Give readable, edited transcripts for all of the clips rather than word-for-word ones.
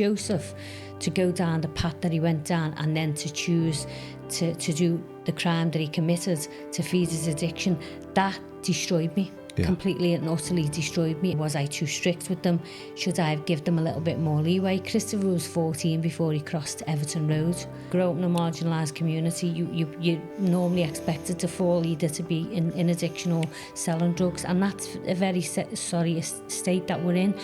Joseph to go down the path that he went down and then to choose to do the crime that he committed to feed his addiction, that destroyed me. Completely and utterly destroyed me. Was I too strict with them? Should I have given them a little bit more leeway? Christopher was 14 before he crossed Everton Road. Grow up in a marginalised community, you normally expected to fall either to be in addiction or selling drugs, and that's a very sorry state that we're in.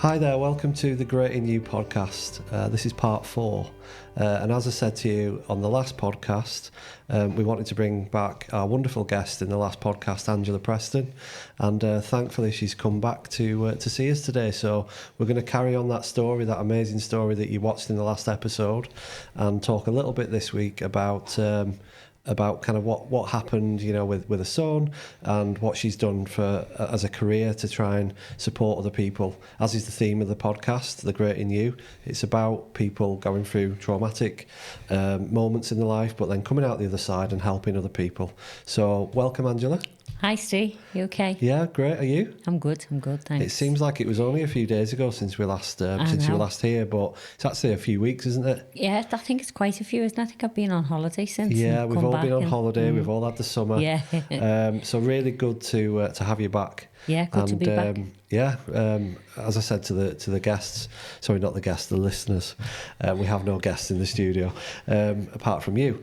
Hi there, welcome to the Great in You podcast. This is part 4. And as I said to you on the last podcast, we wanted to bring back our wonderful guest in the last podcast, Angela Preston. And thankfully she's come back to see us today. So we're going to carry on that story, that amazing story that you watched in the last episode, and talk a little bit this week about kind of what happened, you know, with her son, and what she's done for as a career to try and support other people. As is the theme of the podcast, The Great in You. It's about people going through traumatic moments in their life, but then coming out the other side and helping other people. So welcome, Angela. Hi, Steve. You okay? Yeah, great. Are you? I'm good, thanks. It seems like it was only a few days ago since we last you were last here, but it's actually a few weeks, isn't it? Yeah, I think it's quite a few, isn't it? I think I've been on holiday since. Yeah, we've all been on holiday. We've all had the summer. Yeah. So really good to have you back. Yeah, good to be back. As I said to the guests, sorry, not the guests, the listeners, we have no guests in the studio apart from you.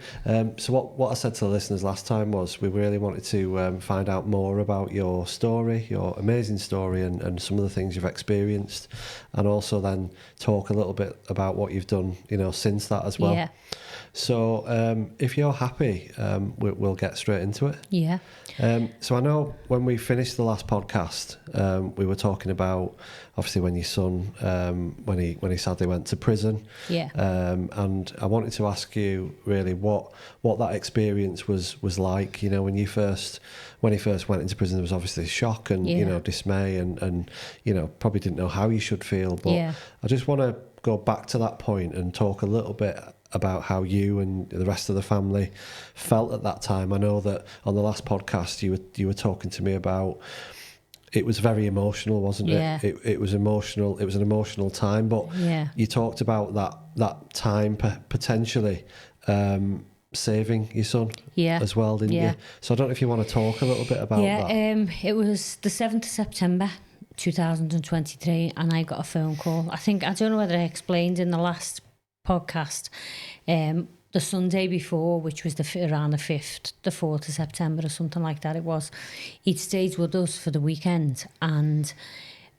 So what I said to the listeners last time was we really wanted to find out more about your story, your amazing story, and some of the things you've experienced, and also then talk a little bit about what you've done, you know, since that as well. Yeah. So if you're happy, we'll get straight into it. Yeah. So I know when we finished the last podcast, we were talking about obviously when your son, when he sadly went to prison. Yeah. And I wanted to ask you really what that experience was like. You know, when he first went into prison, there was obviously shock and you know, dismay and you know, probably didn't know how you should feel. But I just want to go back to that point and talk a little bit about how you and the rest of the family felt at that time. I know that on the last podcast you were talking to me about it was very emotional, wasn't it? It was emotional. It was an emotional time, but you talked about that time potentially saving your son as well, didn't you? So I don't know if you want to talk a little bit about that. It was the 7th of September 2023 and I got a phone call. I don't know whether I explained in the last podcast, the Sunday before, which was around the 5th, the 4th of September or something like that it was, he'd stayed with us for the weekend and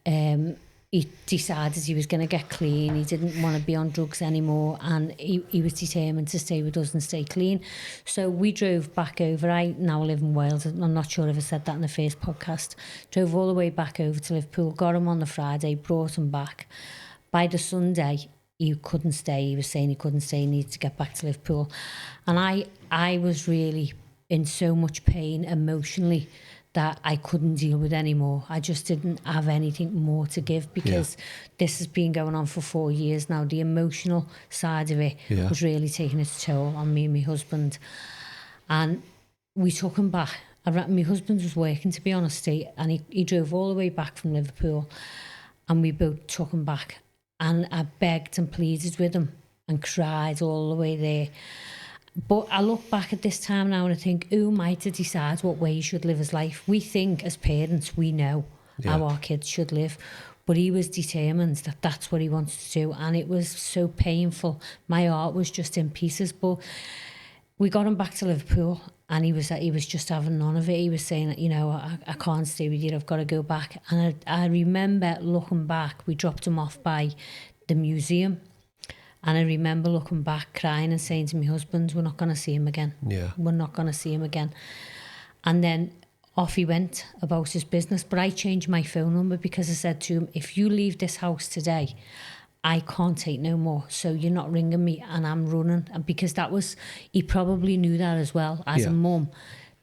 he decided he was going to get clean. He didn't want to be on drugs anymore and he was determined to stay with us and stay clean. So we drove back over. I now live in Wales. I'm not sure if I said that in the first podcast. Drove all the way back over to Liverpool, got him on the Friday, brought him back. By the Sunday, he couldn't stay. He was saying he couldn't stay. He needed to get back to Liverpool. And I was really in so much pain emotionally that I couldn't deal with anymore. I just didn't have anything more to give because this has been going on for 4 years now. The emotional side of it was really taking its toll on me and my husband. And we took him back. My husband was working, to be honest, and he drove all the way back from Liverpool and we both took him back. And I begged and pleaded with him and cried all the way there. But I look back at this time now and I think, who am I to decide what way he should live his life? We think as parents, we know how our kids should live. But he was determined that that's what he wanted to do. And it was so painful. My heart was just in pieces. But we got him back to Liverpool and he was just having none of it. He was saying, you know, I can't stay with you. I've got to go back. And I remember looking back, we dropped him off by the museum. And I remember looking back, crying and saying to my husband, we're not going to see him again. Yeah. We're not going to see him again. And then off he went about his business. But I changed my phone number because I said to him, if you leave this house today, I can't take no more. So you're not ringing me and I'm running. And because he probably knew that as well. As a mum,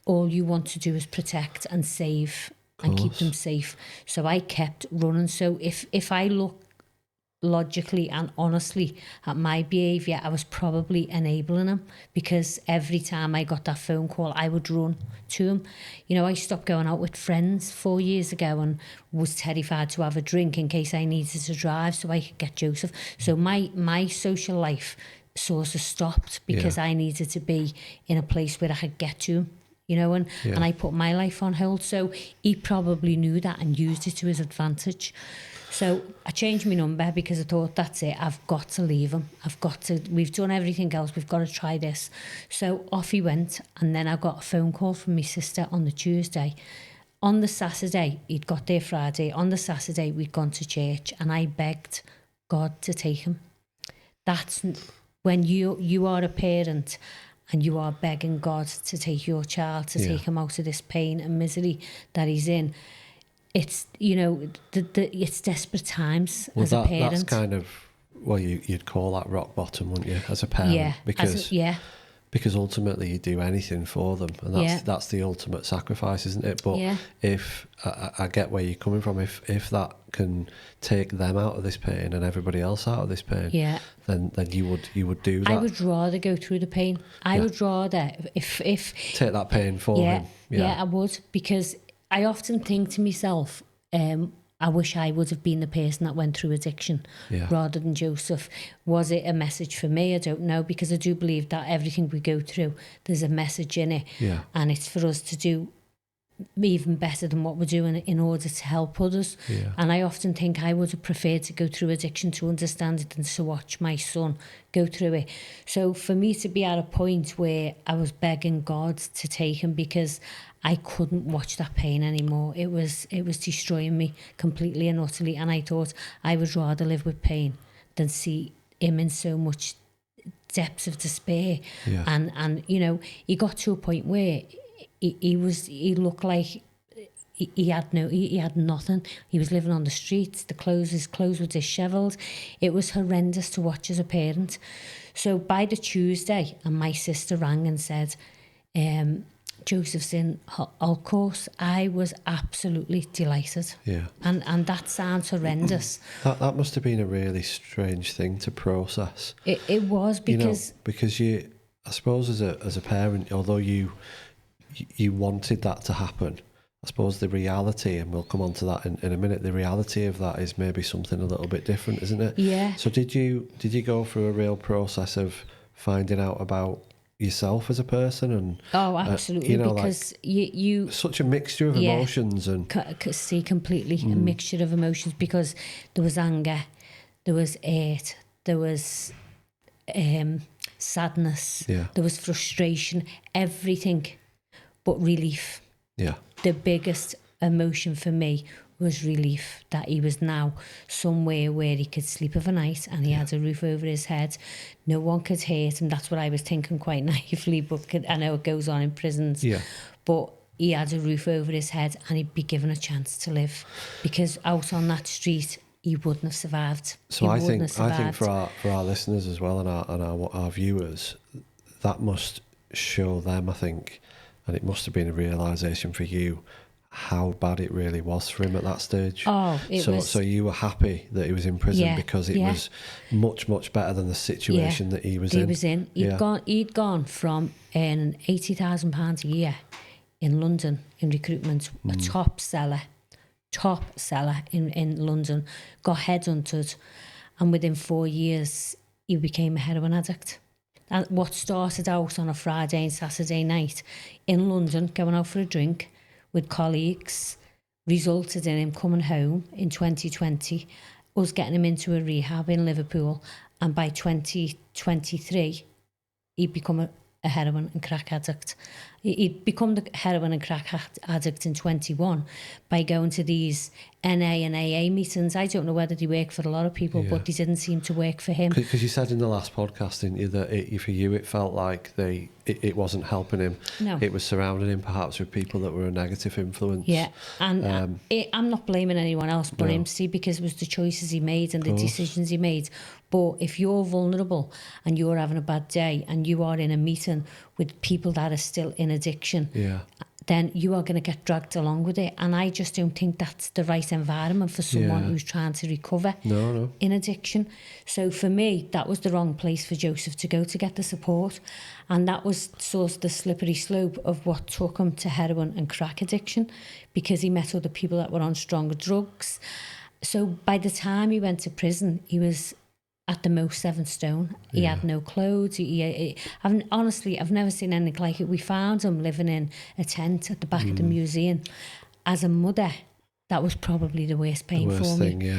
all you want to do is protect and save and keep them safe. So I kept running. So if I look logically and honestly at my behaviour, I was probably enabling him, because every time I got that phone call, I would run to him. You know, I stopped going out with friends 4 years ago and was terrified to have a drink in case I needed to drive so I could get Joseph. So my social life sort of stopped because I needed to be in a place where I could get to him. You know, and I put my life on hold. So he probably knew that and used it to his advantage. So I changed my number because I thought, that's it, I've got to leave him. We've done everything else, we've got to try this. So off he went, and then I got a phone call from my sister on the Tuesday. On the Saturday, he'd got there Friday. On the Saturday, we'd gone to church, and I begged God to take him. That's when you are a parent and you are begging God to take your child, to take him out of this pain and misery that he's in. It's, you know, it's desperate times as a parent. That's kind of, well, you'd call that rock bottom, wouldn't you, as a parent? Yeah, because ultimately you do anything for them, and that's the ultimate sacrifice, isn't it? But if I get where you're coming from, if that can take them out of this pain and everybody else out of this pain, then you would do that. I would rather go through the pain. I would rather if take that pain for him. Yeah, I would, because I often think to myself, I wish I would have been the person that went through addiction rather than Joseph. Was it a message for me? I don't know, because I do believe that everything we go through, there's a message in it. And it's for us to do even better than what we're doing in order to help others. And I often think I would have preferred to go through addiction to understand it than to watch my son go through it. So for me to be at a point where I was begging God to take him because I couldn't watch that pain anymore. It was destroying me completely and utterly. And I thought I would rather live with pain than see him in so much depths of despair. And you know, he got to a point where he looked like he had nothing. He was living on the streets. His clothes were dishevelled. It was horrendous to watch as a parent. So by the Tuesday, and my sister rang and said, Joseph's in alt course, I was absolutely delighted. And that sounds horrendous. That must have been a really strange thing to process. It was, because... You know, because you, I suppose as a parent, although you wanted that to happen, I suppose the reality, and we'll come on to that in a minute, the reality of that is maybe something a little bit different, isn't it? Yeah. So did you go through a real process of finding out about yourself as a person? And absolutely, you know, because like, you such a mixture of emotions, and see completely a mixture of emotions, because there was anger, there was hate, there was sadness, there was frustration, everything but relief. The biggest emotion for me was relief that he was now somewhere where he could sleep of a night and he had a roof over his head. No one could hurt him. That's what I was thinking quite naively, but I know it goes on in prisons. But he had a roof over his head and he'd be given a chance to live, because out on that street he wouldn't have survived. So I think for our listeners as well, and our viewers, that must show them, I think, and it must have been a realisation for you how bad it really was for him at that stage. So you were happy that he was in prison because it was much, much better than the situation that he was in. He'd gone from earning £80,000 a year in London in recruitment, a top seller in London, got headhunted, and within 4 years he became a heroin addict. And what started out on a Friday and Saturday night in London, going out for a drink with colleagues, resulted in him coming home in 2020, us getting him into a rehab in Liverpool, and by 2023 he'd become a heroin and crack addict. He'd become the heroin and crack addict in 21 by going to these NA and AA meetings. I don't know whether they work for a lot of people, but they didn't seem to work for him. Because you said in the last podcast, didn't you, that for you it felt like it wasn't helping him. No. It was surrounding him perhaps with people that were a negative influence. Yeah, and I'm not blaming anyone else but him, see, because it was the choices he made and the decisions he made. But if you're vulnerable and you're having a bad day and you are in a meeting with people that are still in addiction, then you are going to get dragged along with it. And I just don't think that's the right environment for someone who's trying to recover in addiction. So for me, that was the wrong place for Joseph to go to get the support. And that was sort of the slippery slope of what took him to heroin and crack addiction, because he met other people that were on stronger drugs. So by the time he went to prison, he was at the most 7 stone. He had no clothes. I've never seen anything like it. We found him living in a tent at the back of the museum. As a mother, that was probably the worst pain for me.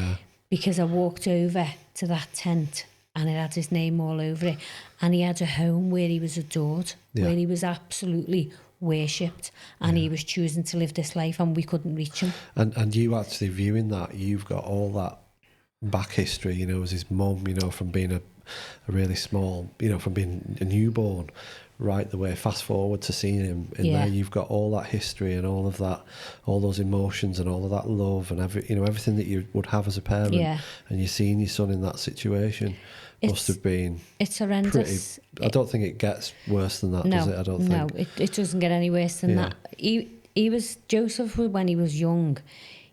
Because I walked over to that tent and it had his name all over it. And he had a home where he was adored, where he was absolutely worshipped, and he was choosing to live this life, and we couldn't reach him. And you actually viewing that, you've got all that back history, you know, as his mum, you know, from being a really small, you know, from being a newborn right the way fast forward to seeing him in there. You've got all that history and all of that, all those emotions and all of that love and everything that you would have as a parent, and you're seeing your son in that situation. Must have been, it's horrendous. I don't think it gets worse than that, does it? I don't think. No, it doesn't get any worse than that. He was, Joseph, when he was young,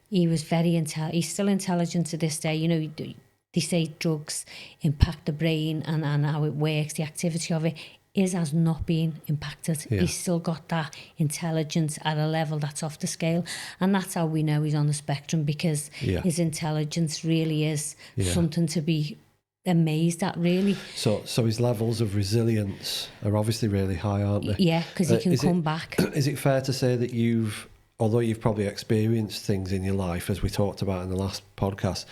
he was very he's still intelligent to this day. You know, they say drugs impact the brain and how it works, the activity of it. His has not been impacted. He's still got that intelligence at a level that's off the scale. And that's how we know he's on the spectrum, because his intelligence really is something to be amazed at, really. So his levels of resilience are obviously really high, aren't they? Yeah, because he can come back. Is it fair to say that although you've probably experienced things in your life, as we talked about in the last podcast,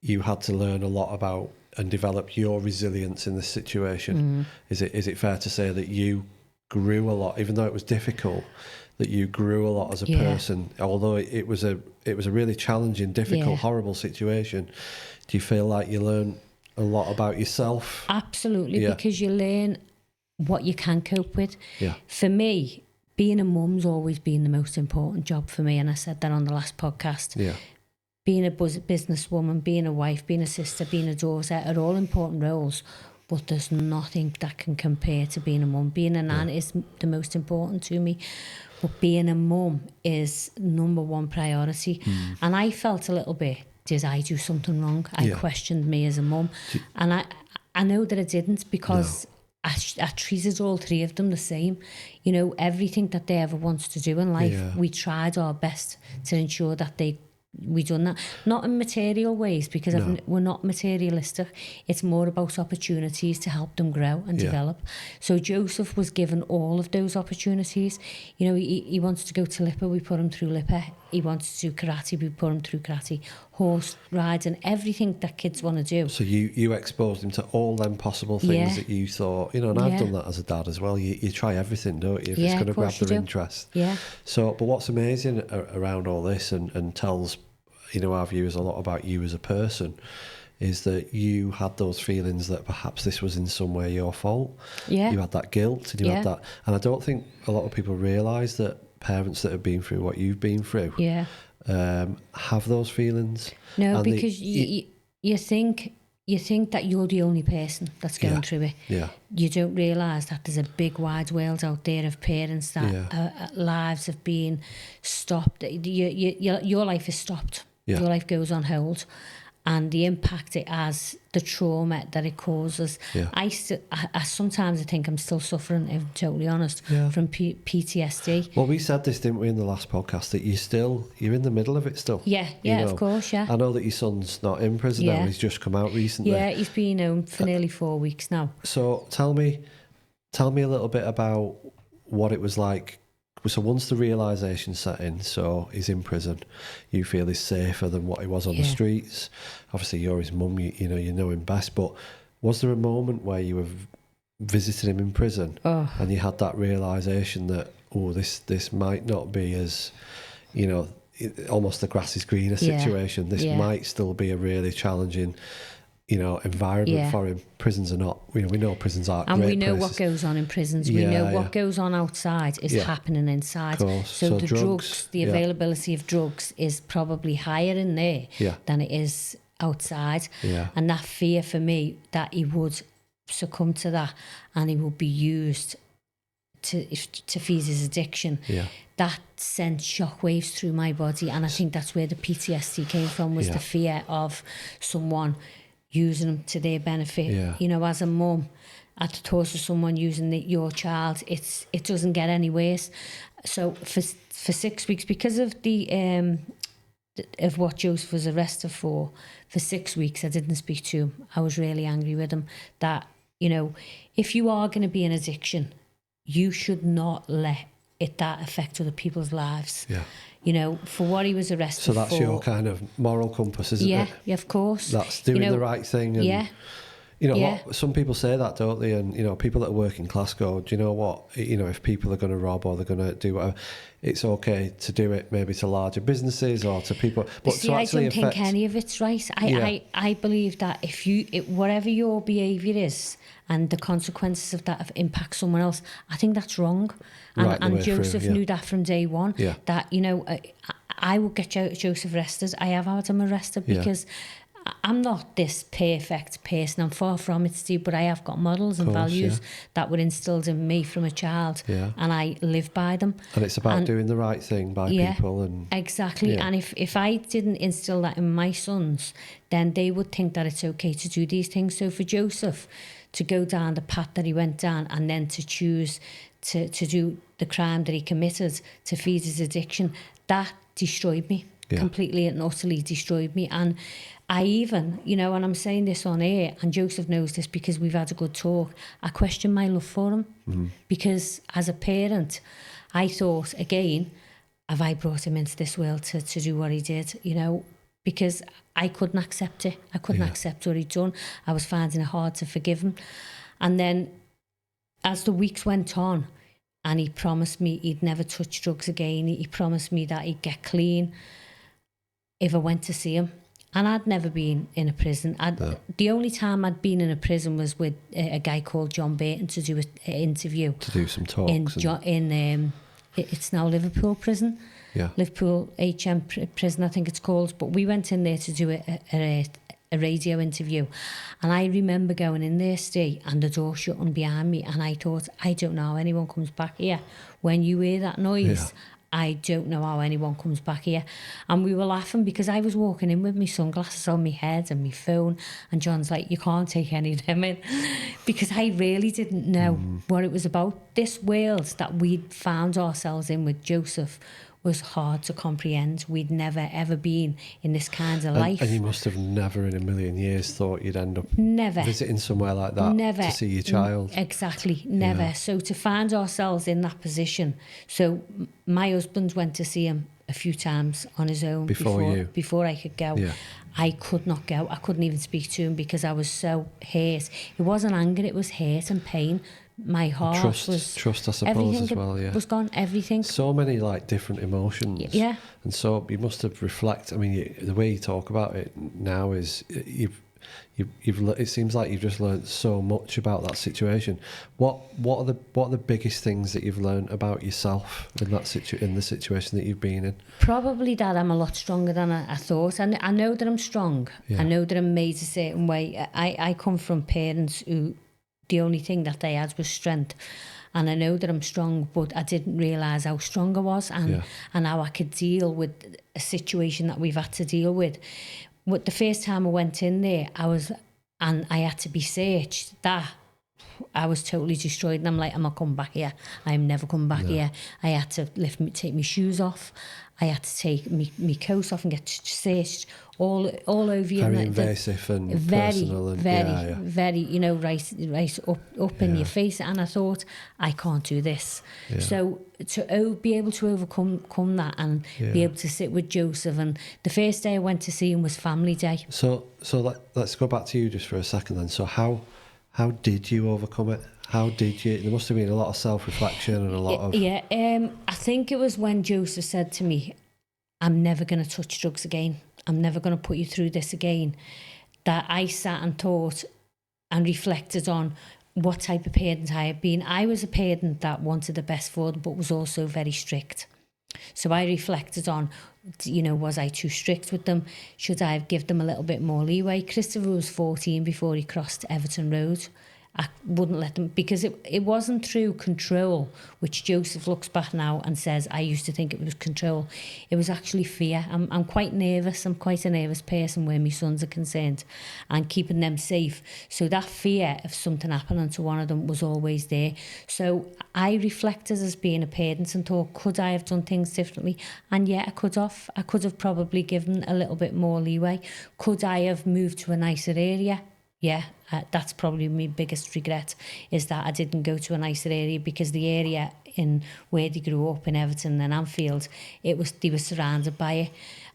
you had to learn a lot about and develop your resilience in this situation? Is it fair to say that you grew a lot, even though it was difficult, that you grew a lot as a person, although it was a really challenging, difficult, horrible situation? Do you feel like you learned a lot about yourself? Absolutely, because you learn what you can cope with. For me, being a mum's always been the most important job for me, and I said that on the last podcast. Being a businesswoman, being a wife, being a sister, being a daughter are all important roles, but there's nothing that can compare to being a mum. Being a nan is the most important to me, but being a mum is number one priority. And I felt a little bit, did I do something wrong? I questioned me as a mum, and I know that I didn't, because I treated all 3 of them the same. You know, everything that they ever wanted to do in life, we tried our best to ensure that we done that. Not in material ways, because we're not materialistic. It's more about opportunities to help them grow and develop. So Joseph was given all of those opportunities. You know, he wanted to go to Lipper, we put him through Lipper. He wanted to do karate, we put him through karate. Horse riding, everything that kids want to do. So you exposed him to all them possible things that you thought, you know, and I've done that as a dad as well. You try everything, don't you, if it's going to grab their interest. So, but what's amazing around all this and tells, you know, our viewers a lot about you as a person, is that you had those feelings that perhaps this was in some way your fault. You had that guilt, and you had that, and I don't think a lot of people realise that parents that have been through what you've been through have those feelings. No, and because you think that you're the only person that's going through it. You don't realise that there's a big wide world out there of parents that lives have been stopped. Your life is stopped. Your life goes on hold, and the impact it has, the trauma that it causes. I sometimes I think I'm still suffering, if I'm totally honest, from PTSD. Well, we said this, didn't we, in the last podcast, that you're in the middle of it still. You know? Of course, I know that your son's not in prison now, he's just come out recently. He's been home for nearly 4 weeks now. So tell me a little bit about what it was like. So once the realisation set in, so he's in prison, you feel he's safer than what he was on the streets. Obviously, you're his mum, you know him best. But was there a moment where you were visiting him in prison and you had that realisation that, this might not be as, you know, almost the grass is greener situation. This might still be a really challenging, you know, environment for him. Prisons are not, we know prisons aren't and great we know places. What goes on in prisons. We know what goes on outside is happening inside. So the drugs, the availability of drugs is probably higher in there than it is outside. And that fear for me that he would succumb to that and he would be used to feed his addiction, that sent shockwaves through my body. And I think that's where the PTSD came from, was the fear of someone using them to their benefit. You know, as a mum, at the thought of someone using your child, it doesn't get any worse. So for 6 weeks, because of of what Joseph was arrested for 6 weeks, I didn't speak to him. I was really angry with him that, you know, if you are going to be an addiction, you should not let that affect other people's lives. You know, for what he was arrested for. So that's your kind of moral compass, isn't it? Yeah, of course. That's doing the right thing. And, you know, some people say that, don't they? And, you know, people that are working class go, do you know what? You know, if people are going to rob or they're going to do whatever, it's okay to do it maybe to larger businesses or to people. But see, I don't think any of it's right. I believe that if whatever your behaviour is and the consequences of that impact someone else, I think that's wrong. And Joseph knew that from day one. That, you know, I would get Joseph arrested. I have had him arrested because I'm not this perfect person. I'm far from it, Steve, but I have got models and values that were instilled in me from a child, and I live by them. And it's about doing the right thing by people. And exactly. And if I didn't instill that in my sons, then they would think that it's okay to do these things. So for Joseph to go down the path that he went down and then to choose to do the crime that he committed to feed his addiction, that destroyed me. Completely and utterly destroyed me. And I even, you know, and I'm saying this on air, and Joseph knows this because we've had a good talk, I question my love for him. Because as a parent, I thought, again, have I brought him into this world to do what he did, you know, because I couldn't accept it. I couldn't accept what he'd done. I was finding it hard to forgive him. And then as the weeks went on, and he promised me he'd never touch drugs again, he promised me that he'd get clean if I went to see him. And I'd never been in a prison. The only time I'd been in a prison was with a guy called John Burton to do an interview. To do some talks. It's now Liverpool prison. Liverpool HM prison, I think it's called. But we went in there to do a radio interview. And I remember going in there, Steve, and the door shutting behind me. And I thought, I don't know how anyone comes back here. When you hear that noise, I don't know how anyone comes back here. And we were laughing because I was walking in with my sunglasses on my head and my phone, and John's like, you can't take any of them in, because I really didn't know what it was about. This world that we'd found ourselves in with Joseph was hard to comprehend. We'd never ever been in this kind of life. And you must have never in a million years thought you'd end up visiting somewhere like that to see your child. Exactly, never. So to find ourselves in that position. So my husband went to see him a few times on his own before I could go. I could not go. I couldn't even speak to him because I was so hurt. It wasn't anger, it was hurt and pain. My heart was trust, I suppose, as well. Was gone. Everything. So many like different emotions. And so you must have reflected. I mean, the way you talk about it now is you've. It seems like you've just learned so much about that situation. What are the biggest things that you've learned about yourself in the situation that you've been in? Probably that I'm a lot stronger than I thought. And I know that I'm strong. I know that I'm made a certain way. I come from parents who, the only thing that they had was strength. And I know that I'm strong, but I didn't realise how strong I was and how I could deal with a situation that we've had to deal with. But the first time I went in there, I had to be searched. I was totally destroyed, and I'm like, I'm not coming back here. I'm never coming back here. I had to take my shoes off. I had to take my coat off and get searched all over you. Very invasive and personal, and very, you know, right up in your face. And I thought, I can't do this. So to be able to overcome that and be able to sit with Joseph, and the first day I went to see him was family day. So let's go back to you just for a second then. So how did you overcome it? How did you? There must have been a lot of self-reflection and a lot of... I think it was when Joseph said to me, I'm never going to touch drugs again. I'm never going to put you through this again. That I sat and thought and reflected on what type of parent I had been. I was a parent that wanted the best for them, but was also very strict. So I reflected on, you know, was I too strict with them? Should I have given them a little bit more leeway? Christopher was 14 before he crossed Everton Road. I wouldn't let them, because it wasn't through control, which Joseph looks back now and says, I used to think it was control. It was actually fear. I'm quite nervous. I'm quite a nervous person where my sons are concerned, and keeping them safe. So that fear of something happening to one of them was always there. So I reflected as being a parent and thought, could I have done things differently? And yeah, I could have. I could have probably given a little bit more leeway. Could I have moved to a nicer area? Yeah, that's probably my biggest regret, is that I didn't go to a nicer area, because the area in where they grew up in Everton and Anfield, they were surrounded by it.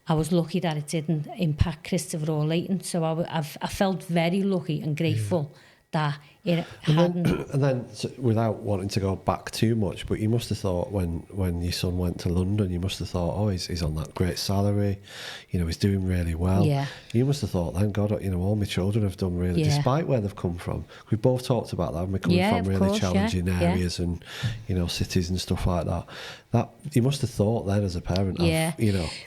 I was lucky that it didn't impact Christopher or Leighton, so I felt very lucky and grateful that it hadn't. And then, without wanting to go back too much, but you must have thought when your son went to London, you must have thought, oh, he's on that great salary, he's doing really well. Yeah. You must have thought, thank God, all my children have done really, despite where they've come from. We've both talked about that, we're coming from really challenging areas and, cities and stuff like that. That you must have thought then as a parent.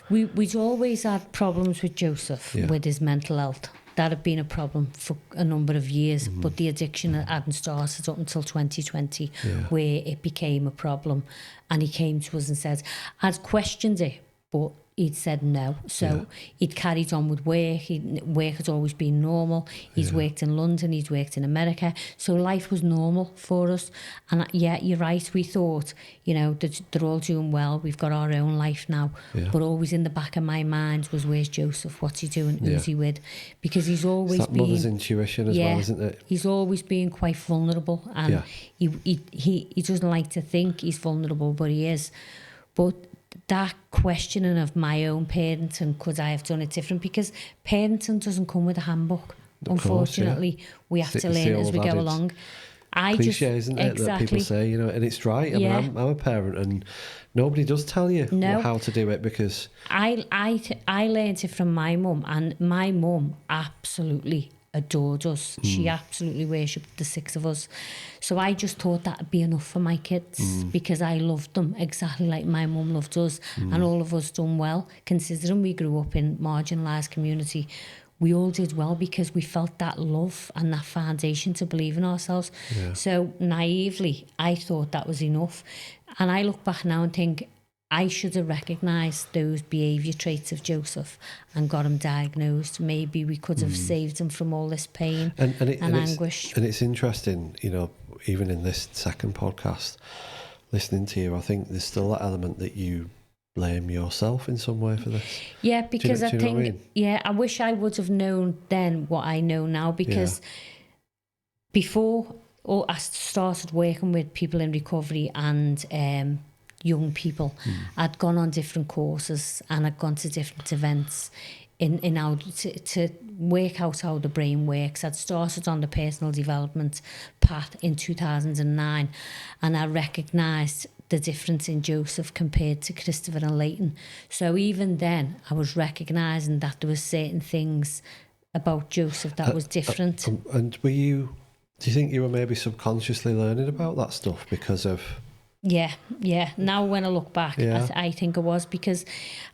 We'd always had problems with Joseph with his mental health. That had been a problem for a number of years, but the addiction hadn't started up until 2020, where it became a problem. And he came to us and said, I'd questioned it, but he'd said no. So he'd carried on with work. Work had always been normal. He's worked in London, he's worked in America. So life was normal for us. And you're right, we thought, they're all doing well. We've got our own life now. Yeah. But always in the back of my mind was, where's Joseph? What's he doing? Who's he with? Because he's always it's that been... mother's intuition as well, isn't it? He's always been quite vulnerable. And he doesn't like to think he's vulnerable, but he is. But that questioning of my own parenting, could I have done it different? Because parenting doesn't come with a handbook. Unfortunately, we have to learn as we go along. Cliche, isn't it, that people say, and it's right. I mean, I'm a parent, and nobody does tell you how to do it, because I learned it from my mum, and my mum absolutely adored us. She absolutely worshipped the six of us. So I just thought that'd be enough for my kids, because I loved them exactly like my mum loved us, and all of us done well, considering we grew up in marginalised community. We all did well because we felt that love and that foundation to believe in ourselves. So naively, I thought that was enough. And I look back now and think, I should have recognised those behaviour traits of Joseph and got him diagnosed. Maybe we could have saved him from all this pain and anguish. And it's interesting, even in this second podcast, listening to you, I think there's still that element that you blame yourself in some way for this. Yeah, because I think, I wish I would have known then what I know now, because before I started working with people in recovery and young people, I'd gone on different courses and I'd gone to different events in how to work out how the brain works. I'd started on the personal development path in 2009, and I recognised the difference in Joseph compared to Christopher and Leighton. So even then, I was recognising that there were certain things about Joseph that was different. And do you think you were maybe subconsciously learning about that stuff because of... Yeah. Now when I look back, I think it was, because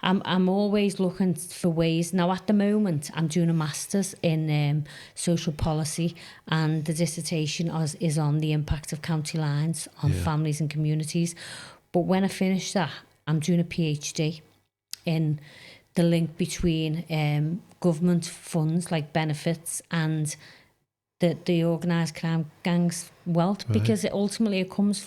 I'm always looking for ways. Now at the moment, I'm doing a master's in social policy, and the dissertation is on the impact of county lines on families and communities. But when I finish that, I'm doing a PhD in the link between government funds like benefits and the organised crime gangs' wealth, because it comes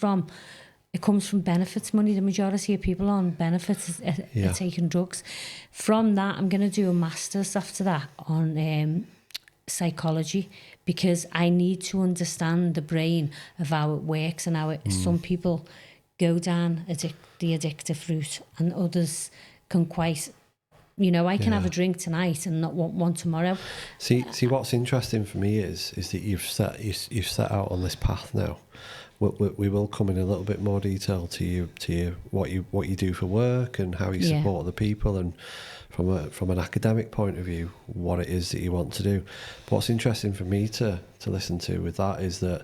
from benefits money. The majority of people on benefits are taking drugs. From that, I'm going to do a master's after that on psychology, because I need to understand the brain of how it works and how some people go down the addictive route, and others can quite... I can have a drink tonight and not want one tomorrow. See, what's interesting for me is that you've set out on this path now. We will come in a little bit more detail to what you do for work and how you support other people, and from an academic point of view, what it is that you want to do. But what's interesting for me to listen to with that is that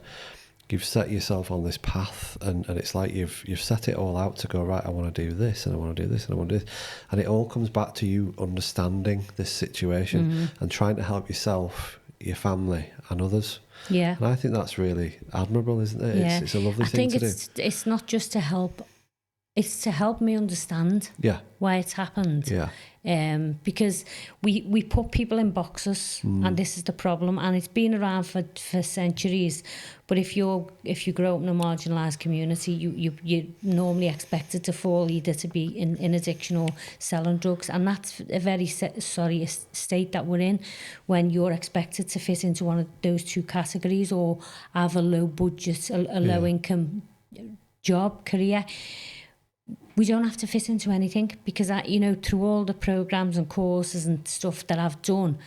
you've set yourself on this path, and it's like you've set it all out to go, right, I want to do this and I want to do this and I want to do this, and it all comes back to you understanding this situation and trying to help yourself, your family and others. Yeah. And I think that's really admirable, isn't it? Yeah. It's a lovely thing to do. It's not just to help, it's to help me understand why it's happened. Yeah. Because we put people in boxes, and this is the problem, and it's been around for centuries. But if you grow up in a marginalised community, you normally expected to fall either to be in addiction or selling drugs, and that's a very sorry state that we're in, when you're expected to fit into one of those two categories or have a low budget, a low income job, career. We don't have to fit into anything, because through all the programs and courses and stuff that I've done,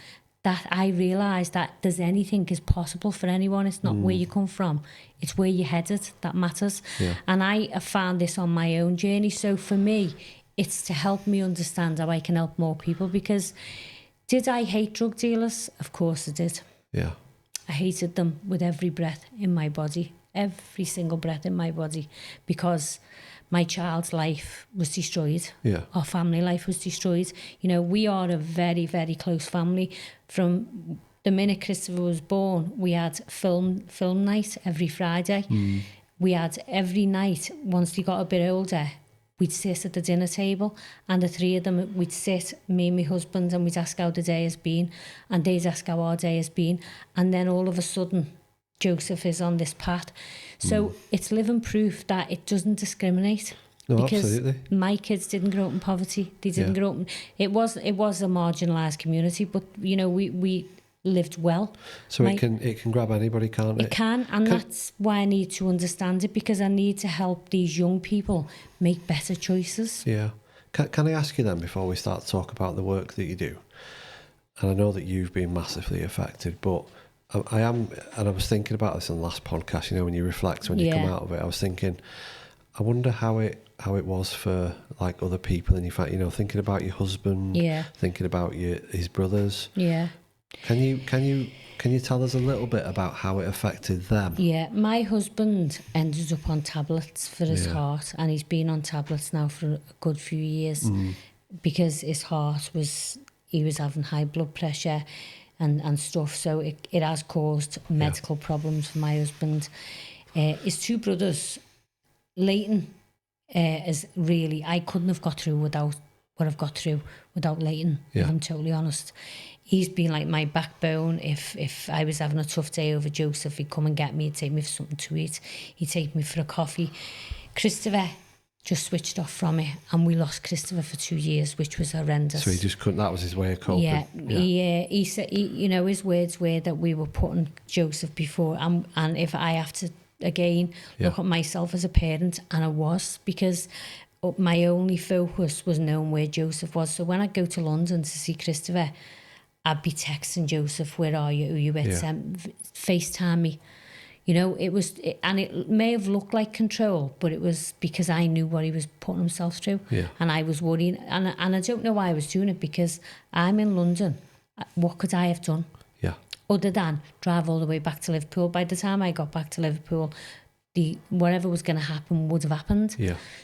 that I realise that there's anything is possible for anyone. It's not where you come from, it's where you're headed that matters. And I have found this on my own journey. So for me, it's to help me understand how I can help more people. Because did I hate drug dealers? Of course I did. Yeah. I hated them with every breath in my body, every single breath in my body, because my child's life was destroyed. Yeah. Our family life was destroyed. We are a very, very close family. From the minute Christopher was born, we had film night every Friday. We had every night, once they got a bit older, we'd sit at the dinner table, and the three of them, we'd sit, me and my husband, and we'd ask how the day has been, and they'd ask how our day has been. And then all of a sudden, Joseph is on this path. So it's living proof that it doesn't discriminate. No, because absolutely. my kids didn't grow up in poverty. They didn't grow up in, it was a marginalised community, but we lived well. So it can grab anybody, can't it? It can, and that's why I need to understand it, because I need to help these young people make better choices. Yeah. Can I ask you then, before we start to talk about the work that you do, and I know that you've been massively affected, but I am, and I was thinking about this on the last podcast, when you reflect, when you come out of it, I was thinking, I wonder how it was for like other people in your family, thinking about your husband, thinking about his brothers. Yeah. Can you tell us a little bit about how it affected them? Yeah, my husband ended up on tablets for his heart, and he's been on tablets now for a good few years because his heart he was having high blood pressure and stuff, so it has caused medical problems for my husband. His two brothers, Leighton, is really, I couldn't have got through without what I've got through without Leighton, if I'm totally honest. He's been like my backbone. If I was having a tough day over Joseph, he'd come and get me, he'd take me for something to eat, he'd take me for a coffee. Christopher just switched off from it, and we lost Christopher for 2 years, which was horrendous. So he just couldn't, that was his way of coping. He said, his words were that we were putting Joseph before, and if I have to again look at myself as a parent, and I was, because my only focus was knowing where Joseph was. So when I go to London to see Christopher, I'd be texting Joseph, where are you, who are you with, FaceTime me. And it may have looked like control, but it was because I knew what he was putting himself through, and I was worrying, and I don't know why I was doing it, because I'm in London. What could I have done? Other than drive all the way back to Liverpool. By the time I got back to Liverpool, whatever was going to happen would have happened.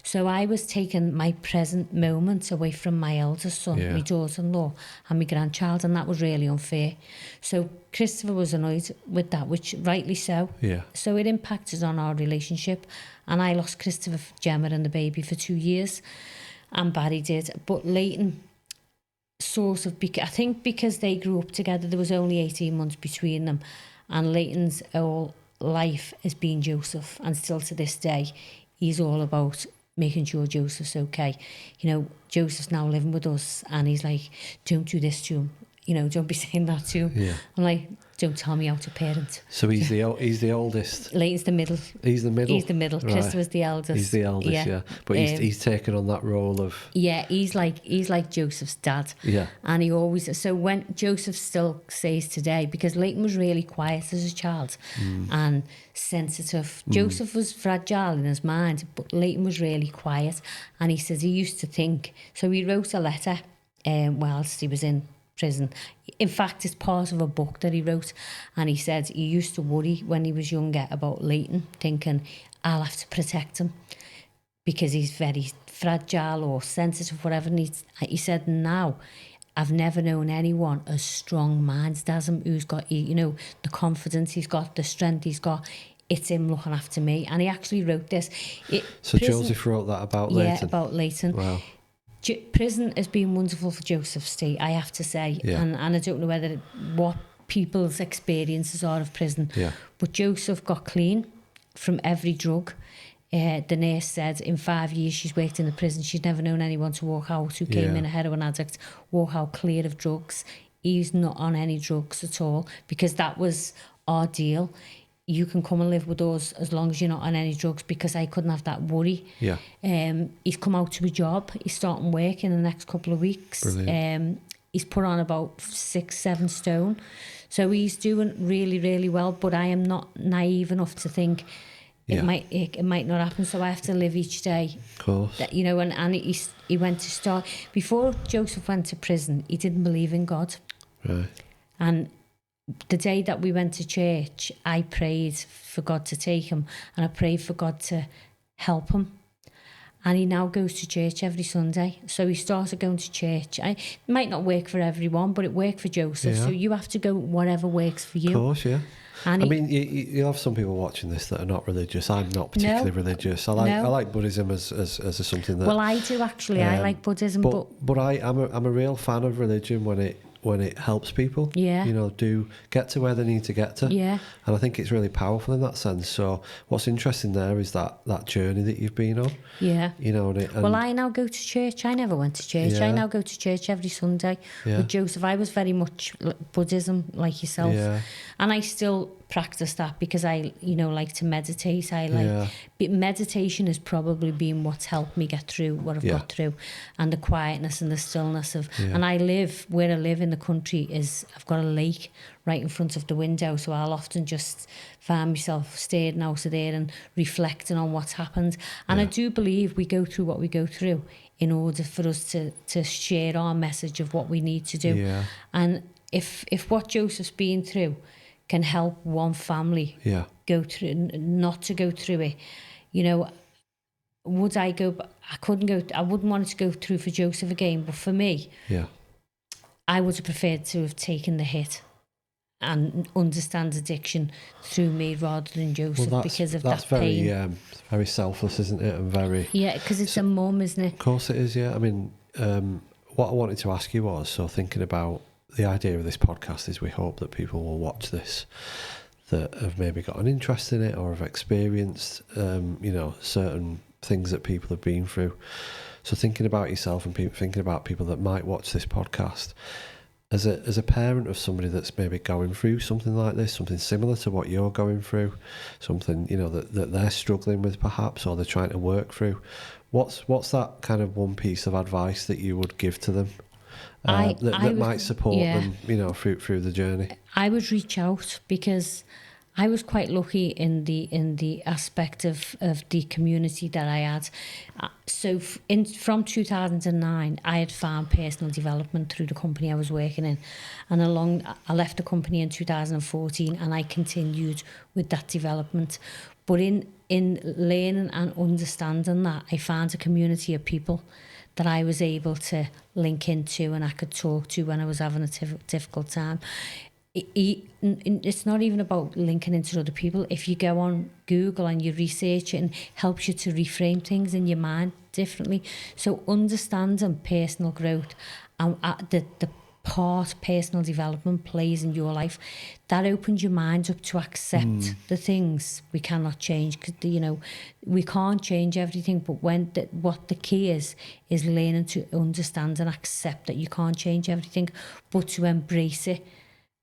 So I was taking my present moment away from my eldest son, my daughter-in-law, and my grandchild, and that was really unfair. So Christopher was annoyed with that, which rightly so. So it impacted on our relationship, and I lost Christopher, Gemma and the baby for 2 years, and Barry did. But Leighton, sort of, I think because they grew up together, there was only 18 months between them, and Leighton's whole life has been Joseph, and still to this day he's all about making sure Joseph's okay. Joseph's now living with us, and he's like, don't do this to him, don't be saying that to him. I'm like, don't tell me how to parent. So he's the oldest. Leighton's the middle. He's the middle. Right. Christopher's the eldest. He's the eldest, but he's taken on that role of. He's like Joseph's dad. And he always, so when Joseph still says today, because Leighton was really quiet as a child and sensitive. Joseph was fragile in his mind, but Leighton was really quiet. And he says he used to think, so he wrote a letter whilst he was in prison. In fact, it's part of a book that he wrote, and he said he used to worry when he was younger about Leighton, thinking, I'll have to protect him because he's very fragile or sensitive, whatever. And he said, now I've never known anyone as strong-minded as him, who's got, you know, the confidence he's got, the strength he's got. It's him looking after me. And he actually wrote this. So Joseph wrote that about Leighton? Yeah, about Leighton. Wow. Prison has been wonderful for Joseph Stee, I have to say. Yeah. And I don't know what people's experiences are of prison. Yeah. But Joseph got clean from every drug. The nurse said in 5 years she's worked in the prison, she's never known anyone to walk out who came in a heroin addict, walk out clear of drugs. He's not on any drugs at all, because that was our deal. You can come and live with us as long as you're not on any drugs, because I couldn't have that worry. Yeah. He's come out to a job. He's starting work in the next couple of weeks. Brilliant. He's put on about 6-7 stone. So he's doing really, really well, but I am not naive enough to think it might not happen. So I have to live each day. Of course. That, you know, and he went to start. Before Joseph went to prison, he didn't believe in God. Right. And the day that we went to church, I prayed for God to take him, and I prayed for God to help him. And he now goes to church every Sunday. So he started going to church. It might not work for everyone, but it worked for Joseph. Yeah. So you have to go whatever works for you. Of course, yeah. And I mean, you'll have some people watching this that are not religious. I'm not particularly religious. I like Buddhism as something that... Well, I do actually. I like Buddhism, but I'm a real fan of religion when it helps people. Yeah. You know, do get to where they need to get to. Yeah. And I think it's really powerful in that sense. So what's interesting there is that journey that you've been on. Yeah. You know, well, I now go to church. I never went to church. Yeah. I now go to church every Sunday with Joseph. I was very much Buddhism, like yourself. Yeah. And I still practice that because I, you know, like to meditate. But meditation has probably been what's helped me get through what I've got through, and the quietness and the stillness of. And where I live in the country I've got a lake right in front of the window, so I'll often just find myself staring out of there and reflecting on what's happened. And I do believe we go through what we go through in order for us to share our message of what we need to do. Yeah. And if what Joseph's been through can help one family go through, not to go through it, you know, would I go? I couldn't go. I wouldn't want it to go through for Joseph again, but for me, I would have preferred to have taken the hit and understand addiction through me rather than Joseph, because of that pain. That's very selfless, isn't it? And very... Yeah, because it's a mum, isn't it? Of course it is, yeah. I mean, what I wanted to ask you was, so thinking about the idea of this podcast is we hope that people will watch this that have maybe got an interest in it or have experienced, you know, certain things that people have been through. So thinking about yourself and thinking about people that might watch this podcast, as a parent of somebody that's maybe going through something like this, something similar to what you're going through, something, you know, that they're struggling with perhaps, or they're trying to work through, what's that kind of one piece of advice that you would give to them? That might support them, you know, through the journey. I would reach out, because I was quite lucky in the aspect of the community that I had. So from 2009, I had found personal development through the company I was working in, and I left the company in 2014, and I continued with that development. But in learning and understanding that, I found a community of people that I was able to link into and I could talk to when I was having a difficult time. It's not even about linking into other people. If you go on Google and you research it, and helps you to reframe things in your mind differently. So understanding personal growth and the part personal development plays in your life, that opens your mind up to accept the things we cannot change, because you know we can't change everything, but what the key is learning to understand and accept that you can't change everything, but to embrace it.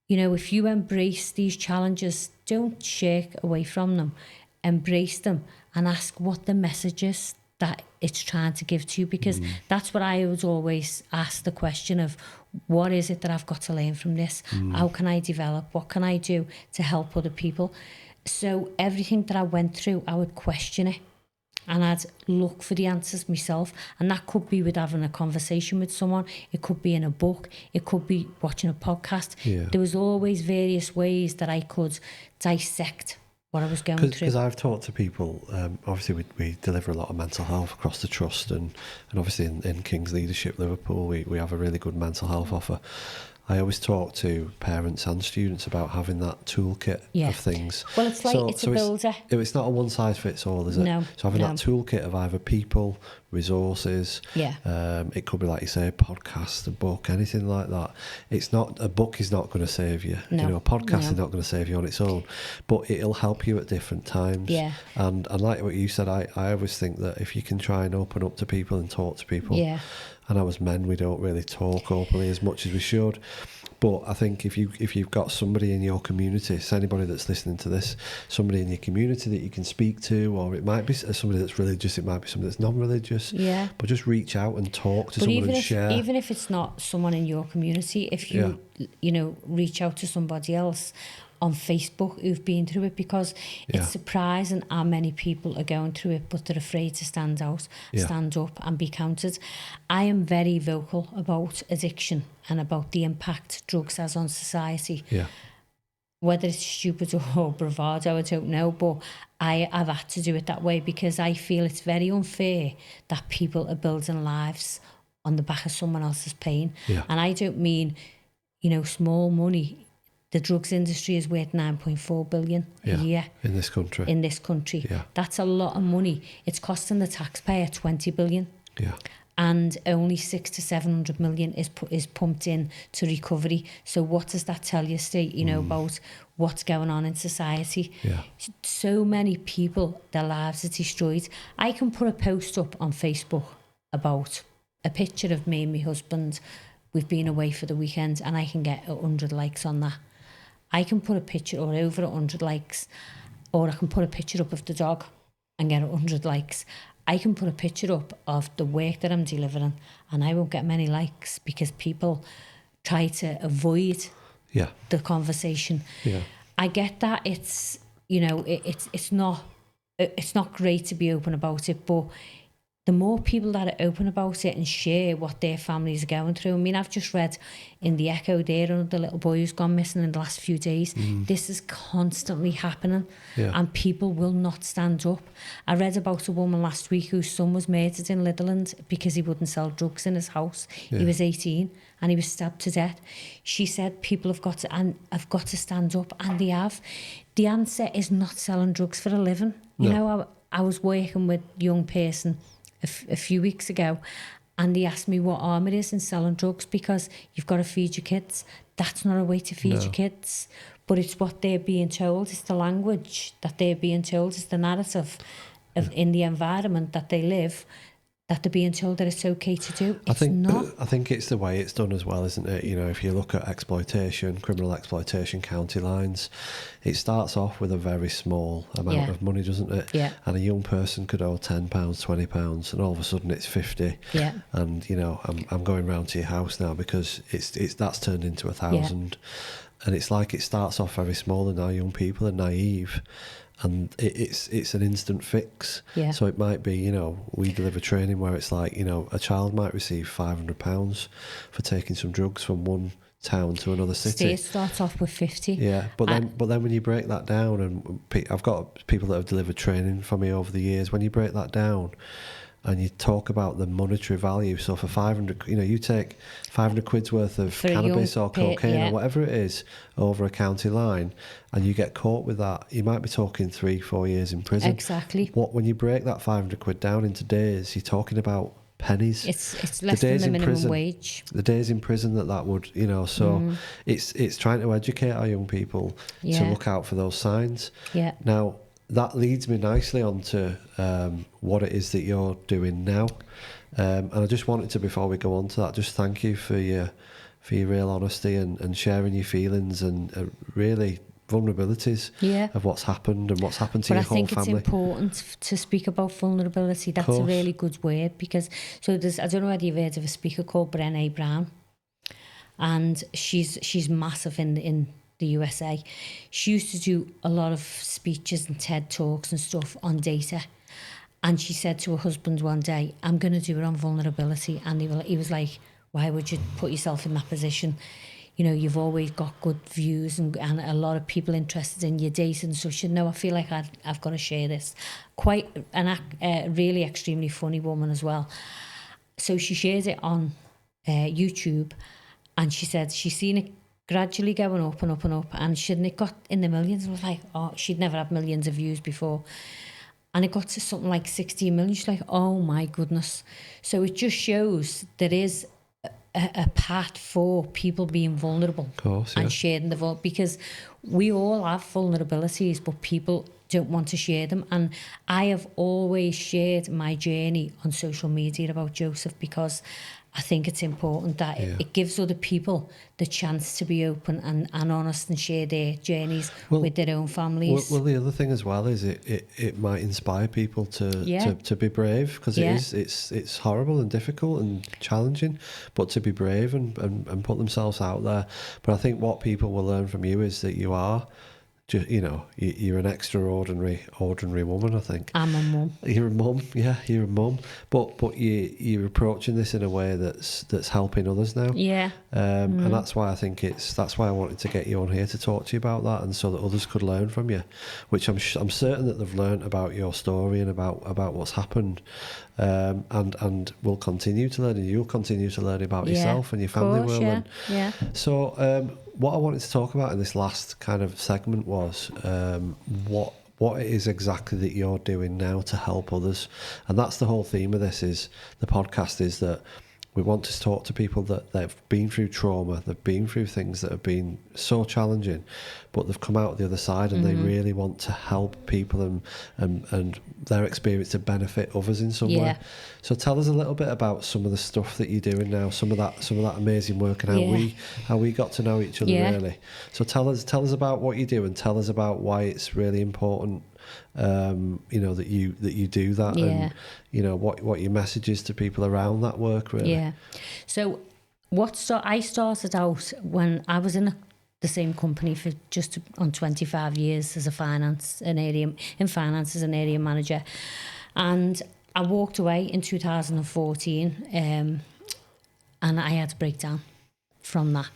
You know, if you embrace these challenges, don't shirk away from them, embrace them and ask what the message is that it's trying to give to you, because that's what I would always ask the question of, what is it that I've got to learn from this? How can I develop? What can I do to help other people? So everything that I went through, I would question it and I'd look for the answers myself. And that could be with having a conversation with someone. It could be in a book. It could be watching a podcast. Yeah. There was always various ways that I could dissect what I was going through. Because I've talked to people, obviously we deliver a lot of mental health across the trust, and obviously in King's Leadership Liverpool we have a really good mental health offer. I always talk to parents and students about having that toolkit of things. Well, it's like it's a builder. It's not a one size fits all, is it? No. So having that toolkit of either people, resources, it could be, like you say, a podcast, a book, anything like that. A book is not going to save you. No. You know, a podcast is not going to save you on its own, but it'll help you at different times. Yeah. And like what you said, I always think that if you can try and open up to people and talk to people. Yeah. I know as men we don't really talk openly as much as we should, but I think if you've got somebody in your community, so anybody that's listening to this, somebody in your community that you can speak to, or it might be somebody that's religious, it might be somebody that's non-religious, but just reach out and talk to someone and share. Even if it's not someone in your community, if you reach out to somebody else on Facebook who've been through it, because it's surprising how many people are going through it, but they're afraid to stand up and be counted. I am very vocal about addiction and about the impact drugs has on society. Yeah. Whether it's stupid or bravado, I don't know, but I've had to do it that way because I feel it's very unfair that people are building lives on the back of someone else's pain. Yeah. And I don't mean, small money. The drugs industry is worth 9.4 billion a year. In this country. Yeah. That's a lot of money. It's costing the taxpayer 20 billion. Yeah. And only 600 to 700 million is pumped in to recovery. So what does that tell you, Steve, about what's going on in society? Yeah. So many people, their lives are destroyed. I can put a post up on Facebook about a picture of me and my husband. We've been away for the weekend, and I can get 100 likes on that. I can put a picture or over 100 likes, or I can put a picture up of the dog and get 100 likes. I can put a picture up of the work that I'm delivering and I won't get many likes because people try to avoid the conversation. Yeah. I get that it's not great to be open about it, but the more people that are open about it and share what their families are going through. I mean, I've just read in the Echo there, another little boy who's gone missing in the last few days. This is constantly happening, and people will not stand up. I read about a woman last week whose son was murdered in Litherland because he wouldn't sell drugs in his house. He was 18 and he was stabbed to death. She said people have got to stand up, and they have. The answer is not selling drugs for a living. I was working with a young person a few weeks ago, and they asked me what harm it is in selling drugs because you've got to feed your kids. That's not a way to feed your kids, but it's what they're being told. It's the language that they're being told. It's the narrative in the environment that they live that they're being told that it's okay to do. I think it's the way it's done as well, isn't it? If you look at exploitation, criminal exploitation, county lines, it starts off with a very small amount of money, doesn't it? Yeah. And a young person could owe £10, £20, and all of a sudden it's 50. Yeah. And I'm going round to your house now because it's that's turned into 1,000. Yeah. And it's like it starts off very small, and our young people are naive. And it's an instant fix. Yeah. So it might be, we deliver training where it's like, a child might receive £500 for taking some drugs from one town to another city. It starts off with 50. Yeah, but then when you break that down, and I've got people that have delivered training for me over the years, when you break that down and you talk about the monetary value, so for 500, you take 500 quid's worth of cannabis or cocaine or whatever it is over a county line, and you get caught with that, you might be talking 3-4 years in prison. Exactly. When you break that 500 quid down into days, you're talking about pennies. It's less than the minimum wage. The days in prison that would, so it's trying to educate our young people to look out for those signs. Yeah. Now, that leads me nicely on to what it is that you're doing now. And I just wanted to, before we go on to that, just thank you for your real honesty and sharing your feelings and really vulnerabilities of what's happened and what's happened to your whole family. But I think it's important to speak about vulnerability. That's a really good word, because I don't know whether you've heard of a speaker called Brené Brown, and she's massive in the USA. She used to do a lot of speeches and TED Talks and stuff on data, and she said to her husband one day, I'm going to do it on vulnerability. And he was like, why would you put yourself in that position? you know, you've always got good views and a lot of people interested in your date and such. And no, I feel like I've got to share this. Quite really extremely funny woman as well. So she shares it on YouTube, and she said she's seen it gradually going up and up and up, and it got in the millions. I was like, oh, she'd never had millions of views before. And it got to something like 16 million. She's like, oh my goodness. So it just shows there is a path for people being vulnerable, of course, yeah, and sharing the because we all have vulnerabilities, but people don't want to share them. And I have always shared my journey on social media about Joseph, because I think it's important that it gives other people the chance to be open and honest and share their journeys with their own families. Well, the other thing as well is it might inspire people to be brave, because it's horrible and difficult and challenging, but to be brave and put themselves out there. But I think what people will learn from you is that you are, you know, you're an extraordinary woman. I think I'm a mum. You're a mum, yeah. You're a mum, but you're approaching this in a way that's helping others now. Yeah. And that's why I think that's why I wanted to get you on here to talk to you about that, and so that others could learn from you, which I'm certain that they've learned about your story and about what's happened, and will continue to learn, and you'll continue to learn about yourself and your family will. Yeah. So what I wanted to talk about in this last kind of segment was what it is exactly that you're doing now to help others. And that's the whole theme of the podcast, is that we want to talk to people that they've been through trauma, they've been through things that have been so challenging, but they've come out the other side, and they really want to help people and their experience to benefit others in some way. So tell us a little bit about some of the stuff that you're doing now, some of that amazing work, and how we got to know each other really. So tell us about what you do, and tell us about why it's really important, you know, that you do that, and you know what your message is to people around that work really. So I started out when I was in the same company for just on 25 years as an area manager, and I walked away in 2014, and I had to break down from that.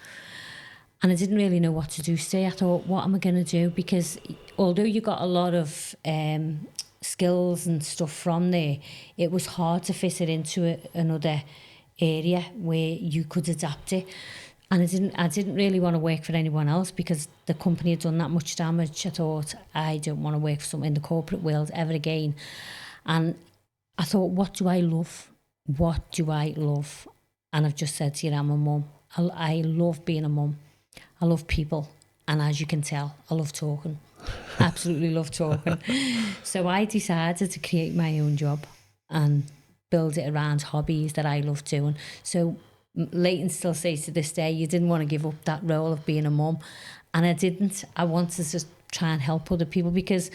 And I didn't really know what to do. I thought, what am I going to do? Because although you got a lot of skills and stuff from there, it was hard to fit it into another area where you could adapt it. And I didn't really want to work for anyone else, because the company had done that much damage. I thought, I don't want to work for someone in the corporate world ever again. And I thought, what do I love? What do I love? And I've just said to you, I'm a mum. I love being a mum. I love people, and as you can tell, I love talking. Absolutely love talking. So I decided to create my own job and build it around hobbies that I love doing. So Leighton still says to this day, you didn't want to give up that role of being a mum, and I didn't. I wanted to try and help other people, because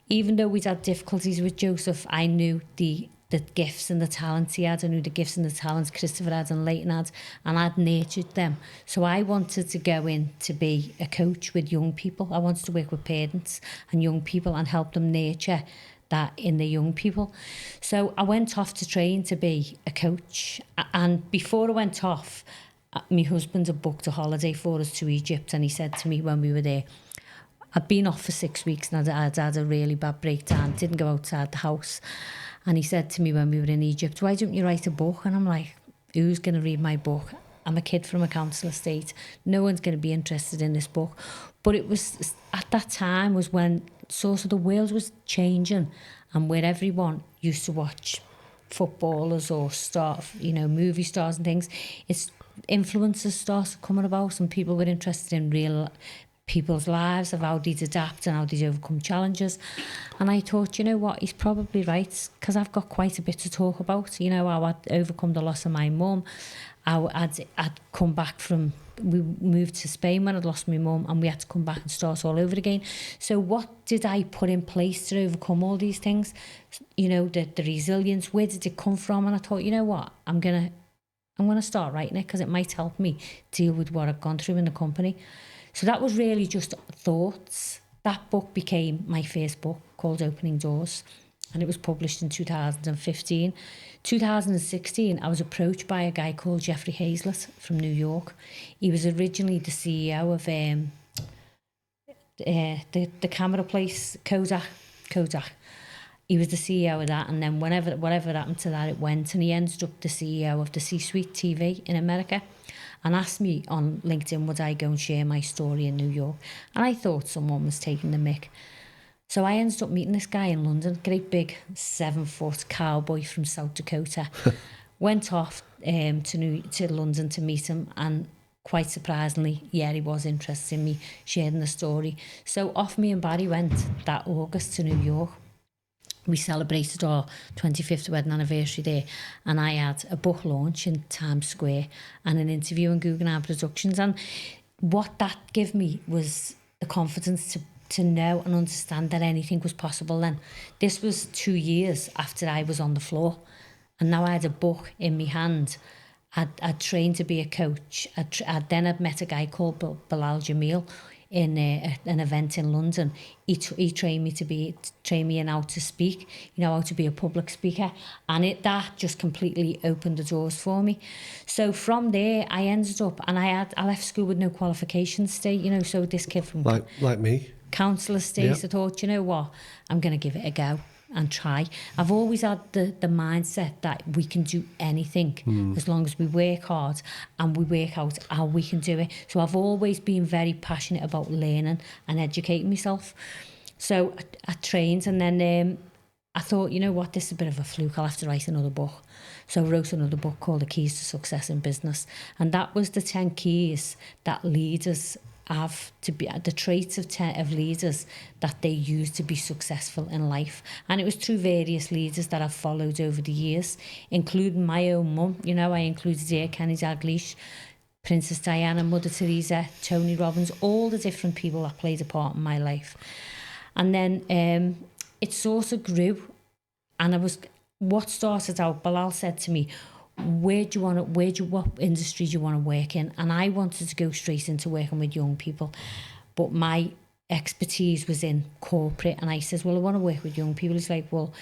even though we'd had difficulties with Joseph, I knew the gifts and the talents he had. I knew the gifts and the talents Christopher had and Leighton had, and I'd nurtured them. So I wanted to go in to be a coach with young people. I wanted to work with parents and young people and help them nurture that in the young people. So I went off to train to be a coach, and before I went off, my husband had booked a holiday for us to Egypt, and he said to me when we were there, I'd been off for 6 weeks and I'd had a really bad breakdown, didn't go outside the house. And he said to me when we were in Egypt, why don't you write a book? And I'm like, who's going to read my book? I'm a kid from a council estate. No one's going to be interested in this book. But it was, at that time was when sort of the world was changing, and where everyone used to watch footballers or movie stars and things, it's influencers started coming about, and people were interested in real people's lives, of how they'd adapt and how they'd overcome challenges. And I thought, you know what, he's probably right, because I've got quite a bit to talk about. You know, how I'd overcome the loss of my mum. I'd come back from, we moved to Spain when I'd lost my mum, and we had to come back and start all over again. So what did I put in place to overcome all these things? You know, the resilience, where did it come from? And I thought, you know what, I'm gonna start writing it, because it might help me deal with what I've gone through in the company. So that was really just thoughts. That book became my first book, called Opening Doors. and it was published in 2015. 2016, I was approached by a guy called Jeffrey Hazlett from New York. He was originally the CEO of the camera place, Kodak. He was the CEO of that, and then whatever happened to that, it went, and he ended up the CEO of the C-Suite TV in America, and asked me on LinkedIn would I go and share my story in New York, and I thought someone was taking the mick. So I ended up meeting this guy in London, great big 7-foot cowboy from South Dakota. Went off to London to meet him, and quite surprisingly, yeah, he was interested in me sharing the story. So off me and Barry went that August to New York. We celebrated our 25th wedding anniversary there, and I had a book launch in Times Square and an interview in Guggenheim Productions. And what that gave me was the confidence to know and understand that anything was possible then. This was 2 years after I was on the floor, and now I had a book in my hand. I'd trained to be a coach. I'd met a guy called Bilal Jamil in an event in London. He trained me in how to speak, how to be a public speaker, and that just completely opened the doors for me. So from there, I ended up, and I left school with no qualifications. So this kid from like me, counsellor stays. Yep. I thought, you know what, I'm going to give it a go and try. I've always had the mindset that we can do anything as long as we work hard and we work out how we can do it. So I've always been very passionate about learning and educating myself. So I trained, and then I thought, you know what, this is a bit of a fluke. I'll have to write another book. So I wrote another book called The Keys to Success in Business. And that was the 10 keys that leaders have to be, the traits of leaders that they use to be successful in life. And it was through various leaders that I've followed over the years, including my own mum. I included here Kenny Dalglish, Princess Diana, Mother Teresa, Tony Robbins, all the different people that played a part in my life. And then it sort of grew, and what started out, Bilal said to me, what industry do you want to work in? And I wanted to go straight into working with young people, but my expertise was in corporate. And I says, well, I want to work with young people. He's like, well,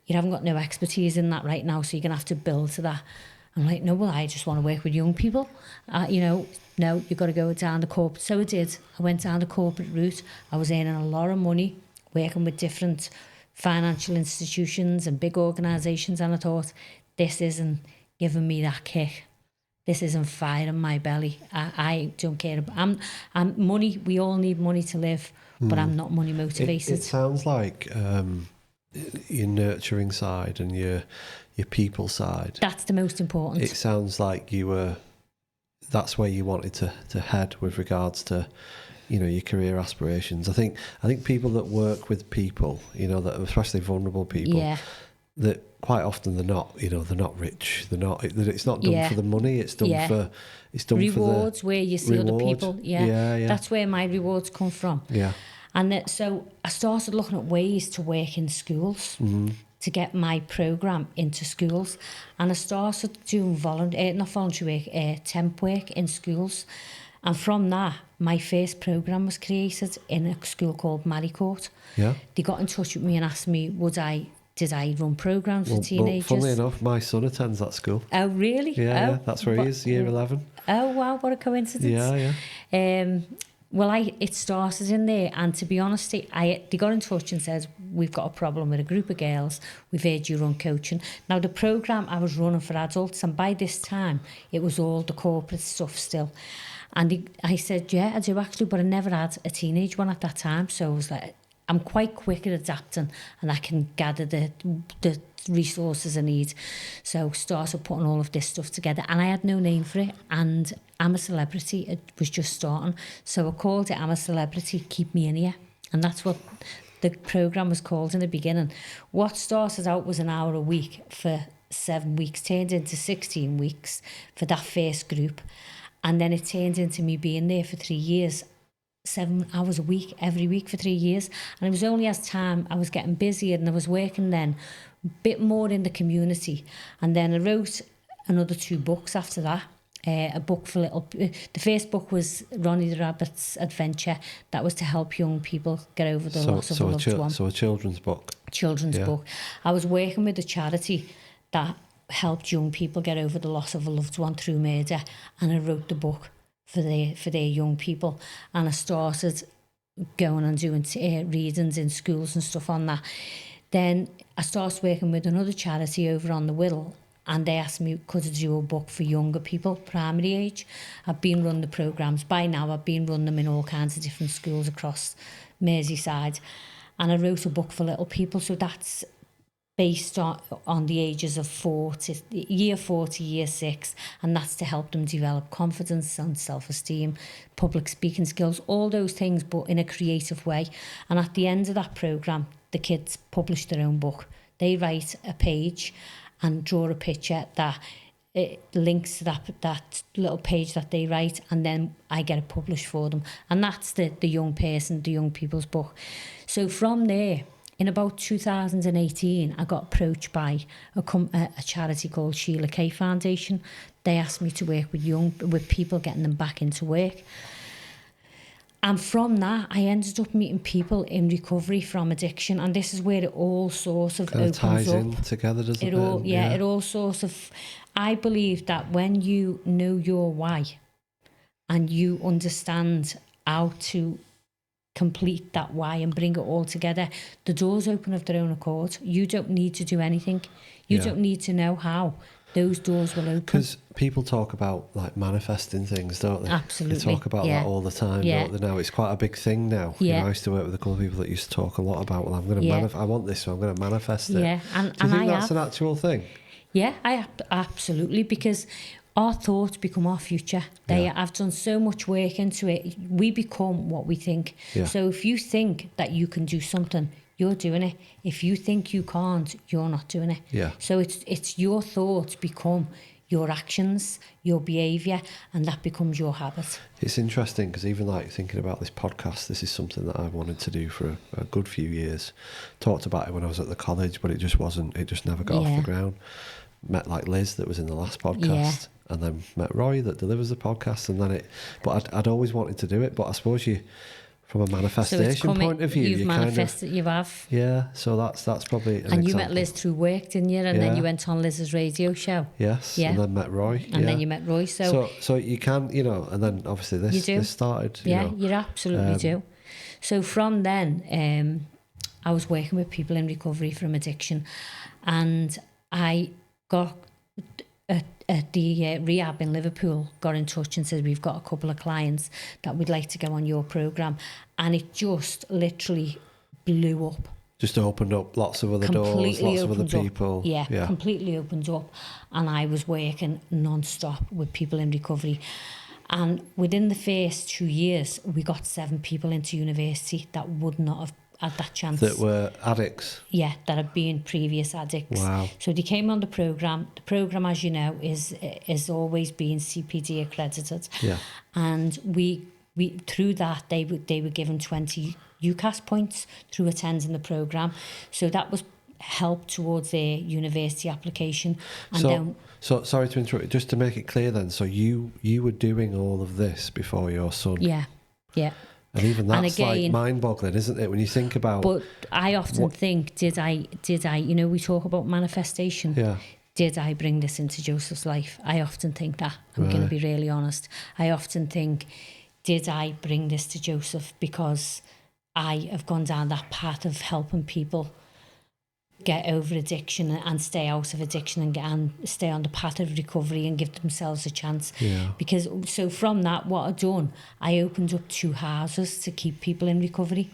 you haven't got no expertise in that right now, so you're gonna have to build to that. I'm like, no, well, I just want to work with young people. No, you've got to go down the corporate. So I did. I went down the corporate route. I was earning a lot of money working with different financial institutions and big organisations, and I thought, this isn't giving me that kick. This isn't fire in my belly. I don't care. I'm money. We all need money to live, but I'm not money motivated. It sounds like your nurturing side and your people side. That's the most important. It sounds like that's where you wanted to head with regards to, your career aspirations. I think people that work with people, that are especially vulnerable people, that quite often they're not rich. It's not done for the money. It's done for rewards, for where you see other people. Yeah. That's where my rewards come from. Yeah. And so I started looking at ways to work in schools, to get my programme into schools. And I started doing temp work in schools. And from that, my first programme was created in a school called Maricourt. Yeah. They got in touch with me and asked me, did I run programmes for teenagers? Funnily enough, my son attends that school. Oh, really? Yeah, that's where he is, year 11. Oh, wow, what a coincidence. Yeah. Well, it started in there, and to be honest, they got in touch and said, we've got a problem with a group of girls. We've heard you run coaching. Now, the programme I was running for adults, and by this time, it was all the corporate stuff still. And I said, yeah, I do actually, but I never had a teenage one at that time. So I was like, I'm quite quick at adapting, and I can gather the resources I need. So started putting all of this stuff together, and I had no name for it. And I'm a Celebrity, it was just starting. So I called it I'm a Celebrity, Keep Me In Here. And that's what the programme was called in the beginning. What started out was an hour a week for 7 weeks, turned into 16 weeks for that first group. And then it turned into me being there for 3 years, 7 hours a week, every week for 3 years. And it was only as time I was getting busier, and I was working then a bit more in the community. And then I wrote another 2 books after that. a book for little. The first book was Ronnie the Rabbit's Adventure. That was to help young people get over the loss of a loved one. So a children's book. Children's book. I was working with a charity that helped young people get over the loss of a loved one through murder, and I wrote the book for their young people, and I started going and doing readings in schools and stuff on that. Then I started working with another charity over on the Whittle, and they asked me could I do a book for younger people, primary age. I've been running the programmes. By now I've been running them in all kinds of different schools across Merseyside, and I wrote a book for little people. So that's based on the ages of year 4 to year 6, and that's to help them develop confidence and self-esteem, public speaking skills, all those things, but in a creative way. And at the end of that programme, the kids publish their own book. They write a page and draw a picture that it links to that little page that they write, and then I get it published for them. And that's the young people's book. So from there, in about 2018, I got approached by a charity called Sheila Kay Foundation. They asked me to work with people, getting them back into work. And from that, I ended up meeting people in recovery from addiction. And this is where it all sort of opens ties up. in together, doesn't it? It all sort of... I believe that when you know your why and you understand how to complete that why and bring it all together, the doors open of their own accord. You don't need to do anything. You don't need to know how. Those doors will open. Because people talk about like manifesting things, don't they? Absolutely. They talk about that all the time, don't they? Now it's quite a big thing now. Yeah. You know, I used to work with a couple of people that used to talk a lot about, well, I'm going to I want this, so I'm going to manifest it. Yeah, Do you think that's an actual thing? Yeah, absolutely, because our thoughts become our future. I've done so much work into it. We become what we think. Yeah. So if you think that you can do something, you're doing it. If you think you can't, you're not doing it. Yeah. So it's your thoughts become your actions, your behaviour, and that becomes your habit. It's interesting because even like thinking about this podcast, this is something that I wanted to do for a good few years. Talked about it when I was at the college, but it just never got off the ground. Met like Liz that was in the last podcast, and then met Roy that delivers the podcast, and then but I'd always wanted to do it, but I suppose from a manifestation point of view, you've manifested, you have. Yeah, so that's probably an And you example. met Liz through work, didn't you? And then you went on Liz's radio show. Yes, and then met Roy. And then you met Roy. So you can, and then obviously this started. You absolutely do. So from then, I was working with people in recovery from addiction, and I got at the rehab in Liverpool, got in touch and said, we've got a couple of clients that would like to go on your programme. And it just literally blew up. Just opened up lots of other doors, lots of other people. Yeah, completely opened up. And I was working non-stop with people in recovery. And within the first 2 years, we got 7 people into university that would not have had that chance. That were addicts? Yeah, that had been previous addicts. Wow. So they came on the programme. The programme, as you know, is always being CPD accredited. Yeah. And we through that, they were given 20 UCAS points through attending the programme. So that was help towards their university application. And so sorry to interrupt, just to make it clear then, so you were doing all of this before your son? Yeah. And even that's like mind-boggling, isn't it, when you think about... But I often think, did I, we talk about manifestation. Yeah. Did I bring this into Joseph's life? I often think that. I'm going to be really honest. I often think, did I bring this to Joseph because I have gone down that path of helping people get over addiction and stay out of addiction and stay on the path of recovery and give themselves a chance. Yeah. Because so from that, what I've done, I opened up 2 houses to keep people in recovery.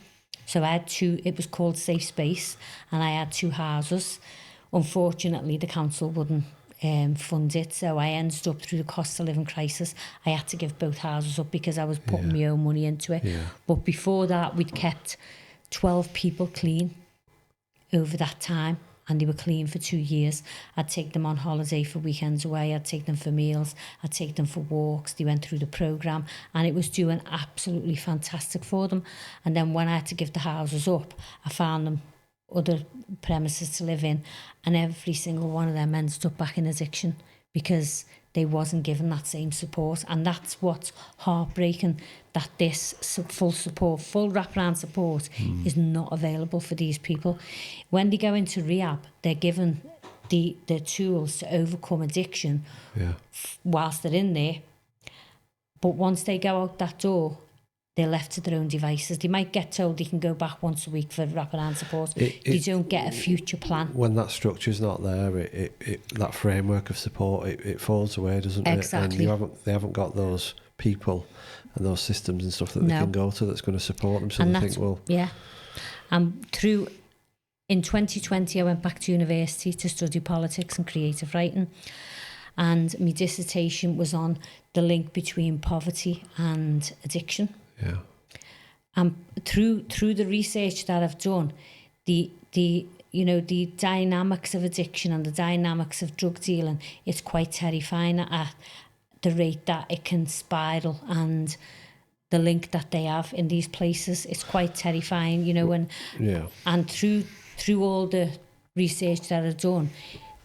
So I had 2, it was called Safe Space, and I had 2 houses. Unfortunately, the council wouldn't fund it, so I ended up, through the cost of living crisis, I had to give both houses up because I was putting my own money into it. Yeah. But before that, we'd kept 12 people clean over that time, and they were clean for 2 years. I'd take them on holiday for weekends away, I'd take them for meals, I'd take them for walks. They went through the programme, and it was doing absolutely fantastic for them. And then when I had to give the houses up, I found them other premises to live in, and every single one of them ended up back in addiction because they wasn't given that same support. And that's what's heartbreaking, that this full wraparound support is not available for these people. When they go into rehab, they're given the tools to overcome addiction whilst they're in there. But once they go out that door, they're left to their own devices. They might get told they can go back once a week for wraparound support. They don't get a future plan. When that structure's not there, that framework of support, it falls away, doesn't it? Exactly. And they haven't got those people and those systems and stuff that they can go to that's going to support them. So and they think, well... Yeah. In 2020, I went back to university to study politics and creative writing. And my dissertation was on the link between poverty and addiction. Yeah. And through the research that I've done, the dynamics of addiction and the dynamics of drug dealing, it's quite terrifying at the rate that it can spiral, and the link that they have in these places. It's quite terrifying, and through all the research that I've done,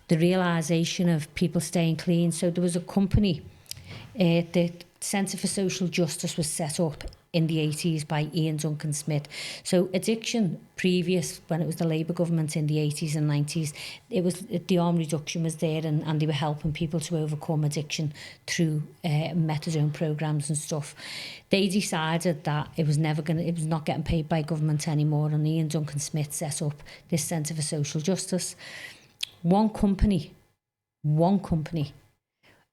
the realisation of people staying clean. So there was a company, the Centre for Social Justice was set up in the 80s by Ian Duncan Smith. So addiction previous, when it was the Labour government in the 80s and 90s, it was the harm reduction was there, and they were helping people to overcome addiction through methadone programs and stuff. They decided that it was not getting paid by government anymore, and Ian Duncan Smith set up this Centre for Social Justice. One company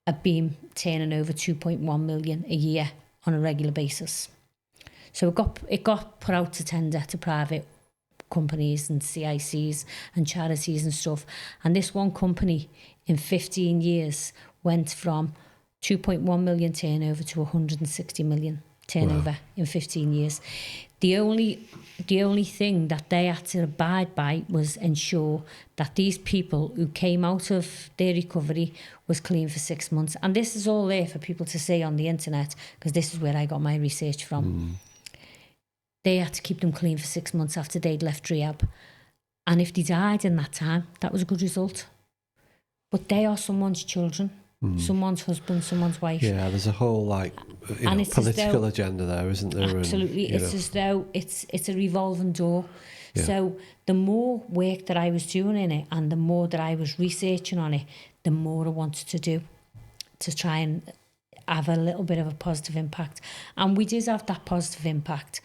had been turning over 2.1 million a year on a regular basis. So it got put out to tender to private companies and CICs and charities and stuff. And this one company in 15 years went from 2.1 million turnover to 160 million turnover in 15 years. The only thing that they had to abide by was ensure that these people who came out of their recovery was clean for 6 months. And this is all there for people to see on the internet, because this is where I got my research from. They had to keep them clean for 6 months after they'd left rehab. And if they died in that time, that was a good result. But they are someone's children, someone's husband, someone's wife. Yeah, there's a whole political agenda there, isn't there? Absolutely. And, as though it's a revolving door. Yeah. So the more work that I was doing in it, and the more that I was researching on it, the more I wanted to do to try and have a little bit of a positive impact. And we did have that positive impact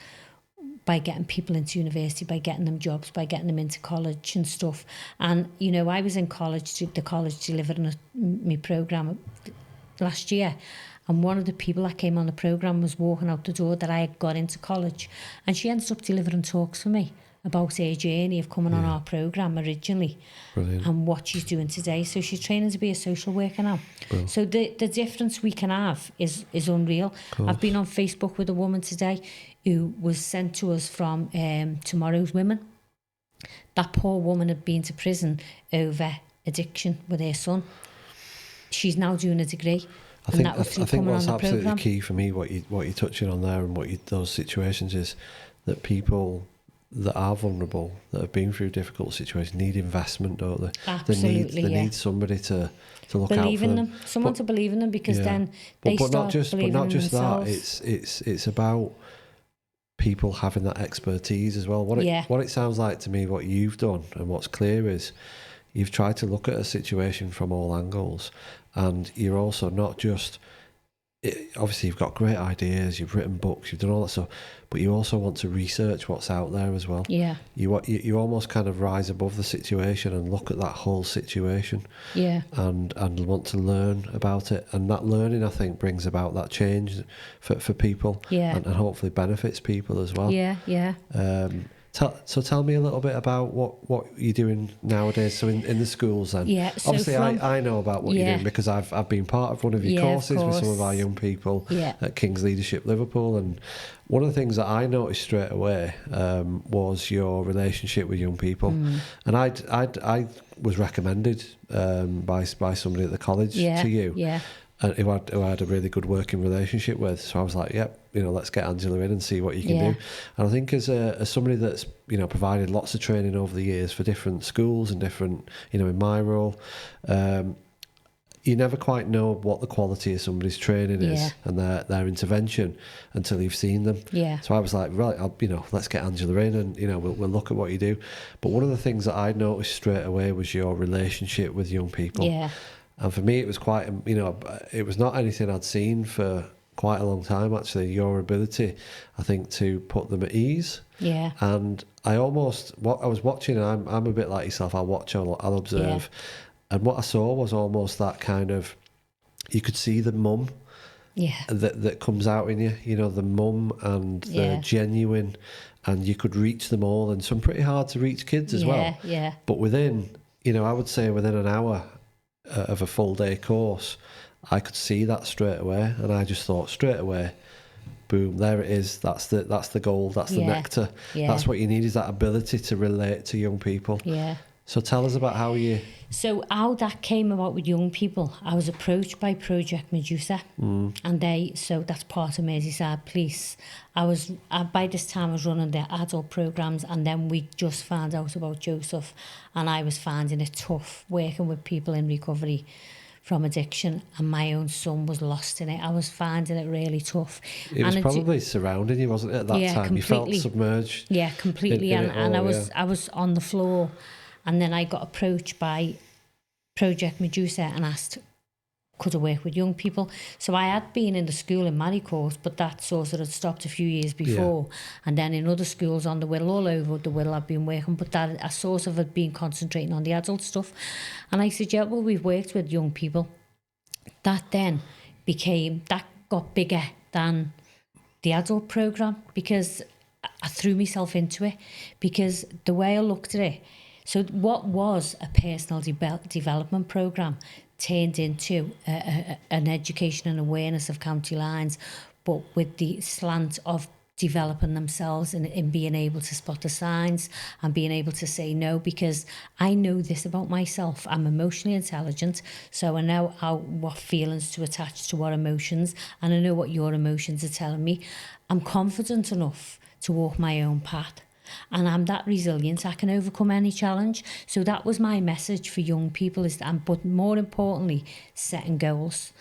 by getting people into university, by getting them jobs, by getting them into college and stuff. And, I was in college, the college delivering my programme last year. And one of the people that came on the programme was walking out the door that I had got into college. And she ended up delivering talks for me about her journey of coming on our programme originally. Brilliant. And what she's doing today. So she's training to be a social worker now. Brilliant. So the difference we can have is unreal. I've been on Facebook with a woman today who was sent to us from Tomorrow's Women. That poor woman had been to prison over addiction with her son. She's now doing a degree. I think what's absolutely key for me, what you're touching on there, and those situations, is that people that are vulnerable, that have been through difficult situations, need investment, don't they? Absolutely, they need somebody to look believe out for in them. Someone to believe in them, because then they start believing in themselves. But not just that. It's about people having that expertise as well. What it sounds like to me, what you've done and what's clear is you've tried to look at a situation from all angles, and you're also not just... obviously you've got great ideas, you've written books, you've done all that stuff, but you also want to research what's out there as well. Yeah. You almost kind of rise above the situation and look at that whole situation. Yeah. And want to learn about it, and that learning, I think, brings about that change for people. Yeah. And hopefully benefits people as well. Yeah. Yeah. So tell me a little bit about what you're doing nowadays. So in the schools then. Yeah. So obviously I know about what you're doing, because I've been part of one of your courses with some of our young people at King's Leadership Liverpool, and one of the things that I noticed straight away was your relationship with young people. And I was recommended by somebody at the college to you. Yeah. Who I had a really good working relationship with. So I was like, yep, let's get Angela in and see what you can do. And I think as somebody that's, provided lots of training over the years for different schools and different, in my role, you never quite know what the quality of somebody's training is and their intervention until you've seen them. Yeah. So I was like, right, let's get Angela in and, we'll look at what you do. But one of the things that I noticed straight away was your relationship with young people. Yeah. And for me, it was quite, it was not anything I'd seen for quite a long time, actually. Your ability, I think, to put them at ease. Yeah. And I was watching, I'm a bit like yourself, I'll watch, I'll observe. Yeah. And what I saw was almost that kind of, you could see the mum that comes out in you, the mum and the genuine, and you could reach them all, and some pretty hard to reach kids as well. Yeah. But within, I would say within an hour of a full day course, I could see that straight away, and I just thought straight away, boom, there it is. That's the gold. That's the nectar. Yeah. That's what you need, is that ability to relate to young people. Yeah. So tell us about how how that came about with young people. I was approached by Project Medusa, and that's part of Merseyside Police. By this time I was running their adult programmes, and then we just found out about Joseph, and I was finding it tough working with people in recovery from addiction, and my own son was lost in it. I was finding it really tough. It was probably surrounding you, wasn't it, at that time? Completely. You felt submerged. Yeah, completely. I was on the floor, and then I got approached by Project Medusa and asked, could I work with young people? So I had been in the school in Maricourt, but that sort of had stopped a few years before. Yeah. And then in other schools on the Wirral, all over the Wirral, I've been working, but that I sort of had been concentrating on the adult stuff. And I said, we've worked with young people. That got bigger than the adult programme, because I threw myself into it, because the way I looked at it, so what was a personal development programme turned into an education and awareness of county lines, but with the slant of developing themselves and in being able to spot the signs and being able to say no, because I know this about myself. I'm emotionally intelligent, so I know what feelings to attach to what emotions, and I know what your emotions are telling me. I'm confident enough to walk my own path. And I'm that resilient, I can overcome any challenge. So that was my message for young people, but more importantly, setting goals.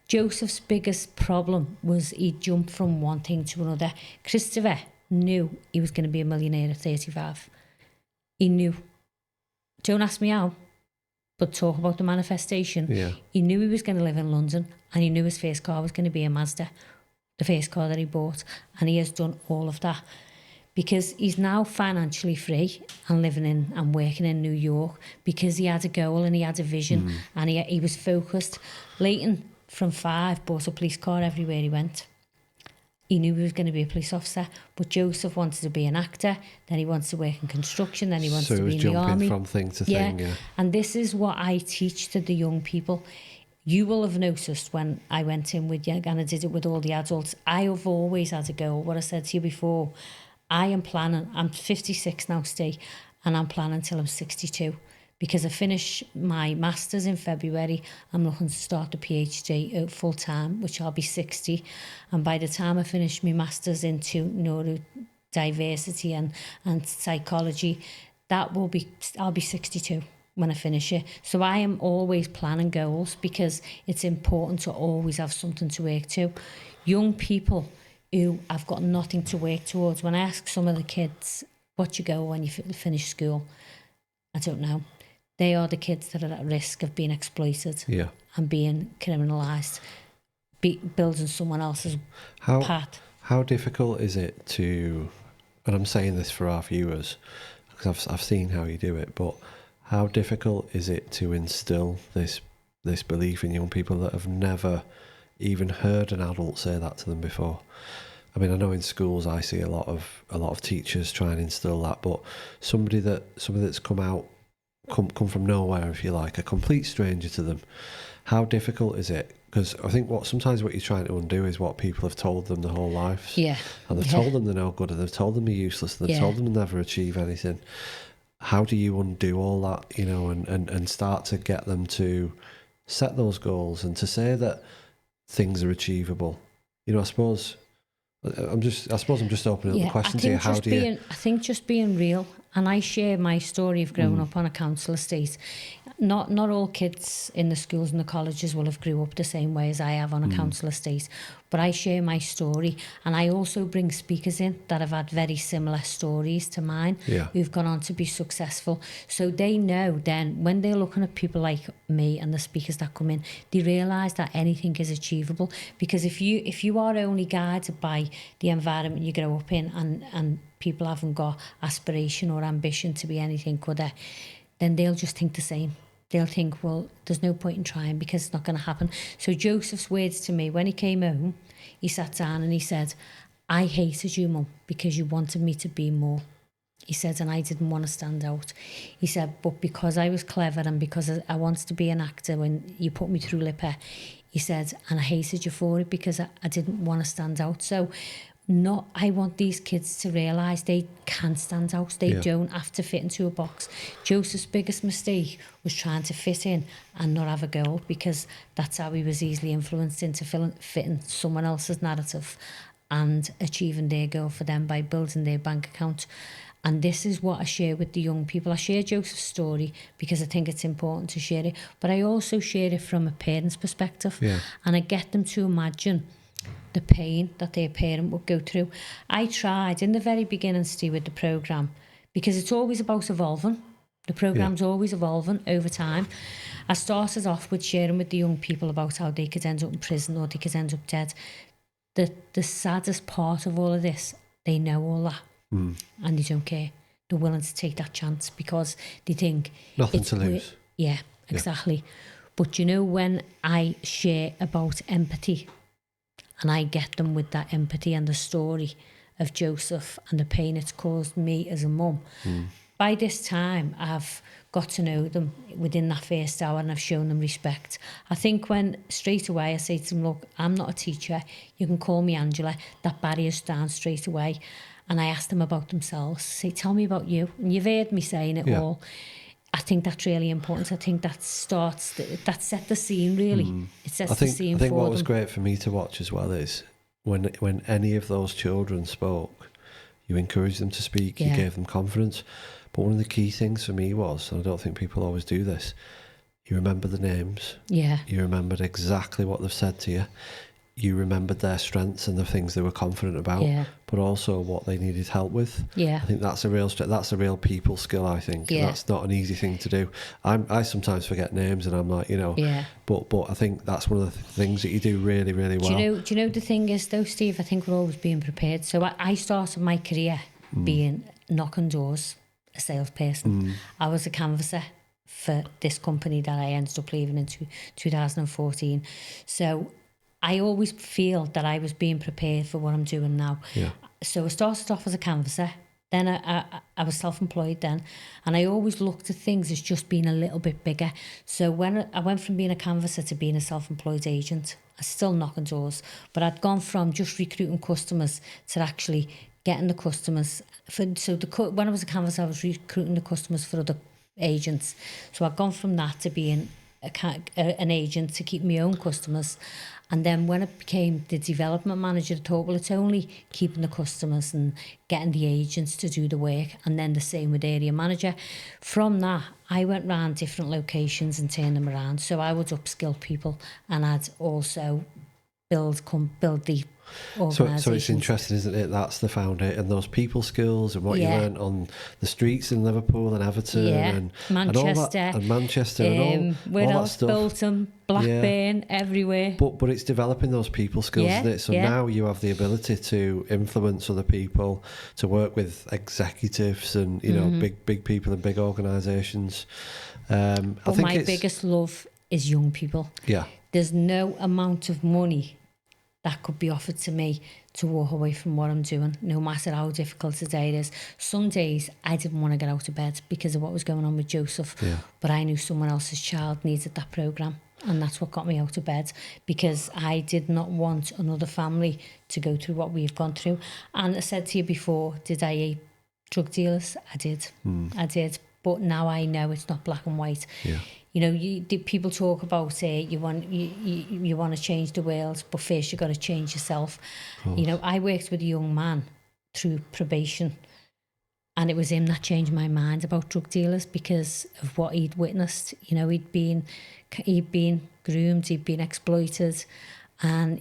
Joseph's biggest problem was he jumped from one thing to another. Christopher knew he was going to be a millionaire at 35. He knew. Don't ask me how, but talk about the manifestation. Yeah. He knew he was going to live in London, and he knew his first car was going to be a Mazda, the first car that he bought, and he has done all of that. Because he's now financially free and living in and working in New York, because he had a goal and he had a vision, and he was focused. Leighton, from 5, bought a police car everywhere he went. He knew he was going to be a police officer, but Joseph wanted to be an actor, then he wants to work in construction, then he wants to be in the army. So he was jumping from thing to thing, yeah. And this is what I teach to the young people. You will have noticed when I went in with you, and I did it with all the adults, I have always had a goal. What I said to you before, I am planning, I'm 56 now, Steve, and I'm planning till I'm 62, because I finish my Masters in February. I'm looking to start the PhD full time, which I'll be 60. And by the time I finish my Masters into neurodiversity and psychology, I'll be 62 when I finish it. So I am always planning goals, because it's important to always have something to work to. Young people who I've got nothing to work towards. When I ask some of the kids, what you go when you finish school, I don't know. They are the kids that are at risk of being exploited and being criminalised, building someone else's path. How difficult is it to, and I'm saying this for our viewers, because I've seen how you do it, but how difficult is it to instill this belief in young people that have never even heard an adult say that to them before? I mean, I know in schools I see a lot of teachers try and instill that, but somebody that's come from nowhere, if you like, a complete stranger to them, how difficult is it? Because I think sometimes what you're trying to undo is what people have told them their whole lives. Yeah. And they've told them they're no good, and they've told them they're useless, and they've told them they'll never achieve anything. How do you undo all that, and start to get them to set those goals and to say that things are achievable? I suppose I'm just opening up the question to you. I think just being real And I share my story of growing up on a council estate. Not all kids in the schools and the colleges will have grew up the same way as I have on a council estate. But I share my story, and I also bring speakers in that have had very similar stories to mine, who've gone on to be successful. So they know then, when they're looking at people like me and the speakers that come in, they realise that anything is achievable. Because if you are only guided by the environment you grow up in, and people haven't got aspiration or ambition to be anything other, then they'll just think the same. They'll think, well, there's no point in trying because it's not going to happen. So Joseph's words to me, when he came home, he sat down and he said, I hated you, Mum, because you wanted me to be more. He said, and I didn't want to stand out. He said, but because I was clever and because I wanted to be an actor when you put me through Lipper, he said, and I hated you for it because I didn't want to stand out. So I want these kids to realise they can stand out. They don't have to fit into a box. Joseph's biggest mistake was trying to fit in and not have a goal, because that's how he was easily influenced into fitting someone else's narrative and achieving their goal for them by building their bank account. And this is what I share with the young people. I share Joseph's story because I think it's important to share it, but I also share it from a parent's perspective. And I get them to imagine the pain that their parent would go through. I tried in the very beginning, Steve, with the programme, because it's always about evolving. The programme's always evolving over time. I started off with sharing with the young people about how they could end up in prison or they could end up dead. The saddest part of all of this, they know all that and they don't care. They're willing to take that chance because they think... Nothing to lose. Yeah, exactly. But you know, when I share about empathy, and I get them with that empathy and the story of Joseph and the pain it's caused me as a mum. By this time, I've got to know them within that first hour and I've shown them respect. I think when straight away I say to them, look, I'm not a teacher, you can call me Angela, that barrier's down straight away. And I ask them about themselves, say, tell me about you. And you've heard me saying it all. I think that's really important. I think that set the scene, really. It sets the scene for them. I think what was great for me to watch as well is when any of those children spoke, you encouraged them to speak, you gave them confidence. But one of the key things for me was, and I don't think people always do this, you remember the names. Yeah. You remembered exactly what they've said to you. You remembered their strengths and the things they were confident about, but also what they needed help with. I think that's a real people skill, I think. And that's not an easy thing to do. I sometimes forget names and I'm like, but I think that's one of the things that you do really, really well. Do you know the thing is though, Steve, I think we're always being prepared. So I started my career being knocking doors, a salesperson. I was a canvasser for this company that I ended up leaving in 2014. So I always feel that I was being prepared for what I'm doing now. So I started off as a canvasser. Then I was self-employed then. And I always looked at things as just being a little bit bigger. So when I went from being a canvasser to being a self-employed agent, I was still knocking doors. But I'd gone from just recruiting customers to actually getting the customers. When I was a canvasser, I was recruiting the customers for other agents. So I'd gone from that to being an agent to keep my own customers. And then when I became the development manager, I thought, well, it's only keeping the customers and getting the agents to do the work. And then the same with area manager. From that, I went round different locations and turned them around. So I would upskill people and I'd also build the organisations. So it's interesting, isn't it? That's the foundation, and those people skills and what you learned on the streets in Liverpool and Everton and Manchester and Manchester and where all else? that stuff. Bolton, Blackburn, everywhere. But it's developing those people skills, isn't it? So now you have the ability to influence other people, to work with executives and big people in big organisations. But my biggest love is young people. There's no amount of money that could be offered to me to walk away from what I'm doing, no matter how difficult a day it is. Some days I didn't want to get out of bed because of what was going on with Joseph, but I knew someone else's child needed that programme, and that's what got me out of bed, because I did not want another family to go through what we've gone through. And I said to you before, did I hate drug dealers? I did. I did. But now I know it's not black and white. People talk about you want to change the world, but first you've got to change yourself. I worked with a young man through probation, And it was him that changed my mind about drug dealers because of what he'd witnessed. You know, he'd been groomed, he'd been exploited, and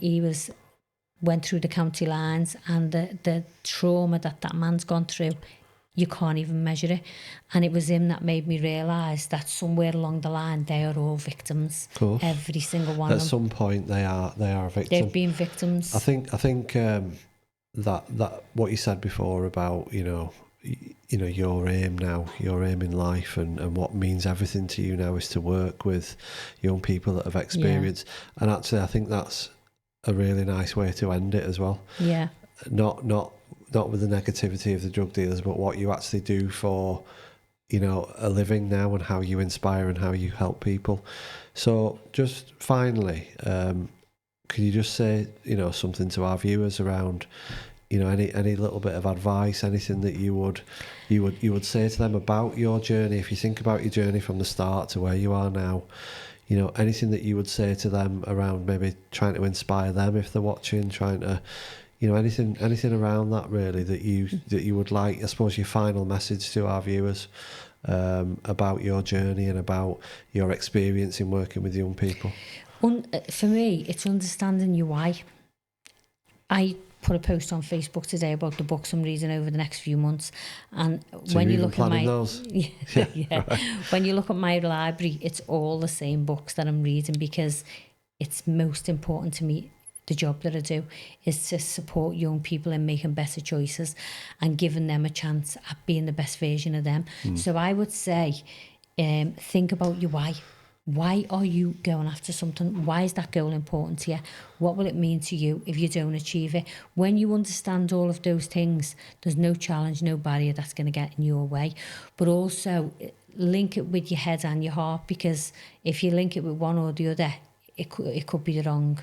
went through the county lines, and the trauma that man's gone through, you can't even measure it. And it was him that made me realise that somewhere along the line they are all victims. Of course. Every single one of them. At some point they are a victim. They've been victims. I think that what you said before about your aim in life, and what means everything to you now is to work with young people that have experienced. And actually I think that's a really nice way to end it as well. Yeah. Not with the negativity of the drug dealers, but what you actually do for, a living now, and how you inspire and how you help people. So just finally, can you just say, something to our viewers around, any little bit of advice, anything that you would say to them about your journey? If you think about your journey from the start to where you are now, anything that you would say to them around maybe trying to inspire them if they're watching, trying to, anything around that really that you would like, I suppose, your final message to our viewers about your journey and about your experience in working with young people? For me, it's understanding your why. I put a post on Facebook today about the books I'm reading over the next few months, and so when you look at my those? yeah, right. When you look at my library, it's all the same books that I'm reading, because it's most important to me. The job that I do is to support young people in making better choices and giving them a chance at being the best version of them. So I would say, think about your why. Why are you going after something? Why is that goal important to you? What will it mean to you if you don't achieve it? When you understand all of those things, there's no challenge, no barrier that's going to get in your way. But also link it with your head and your heart, because if you link it with one or the other, it could be the wrong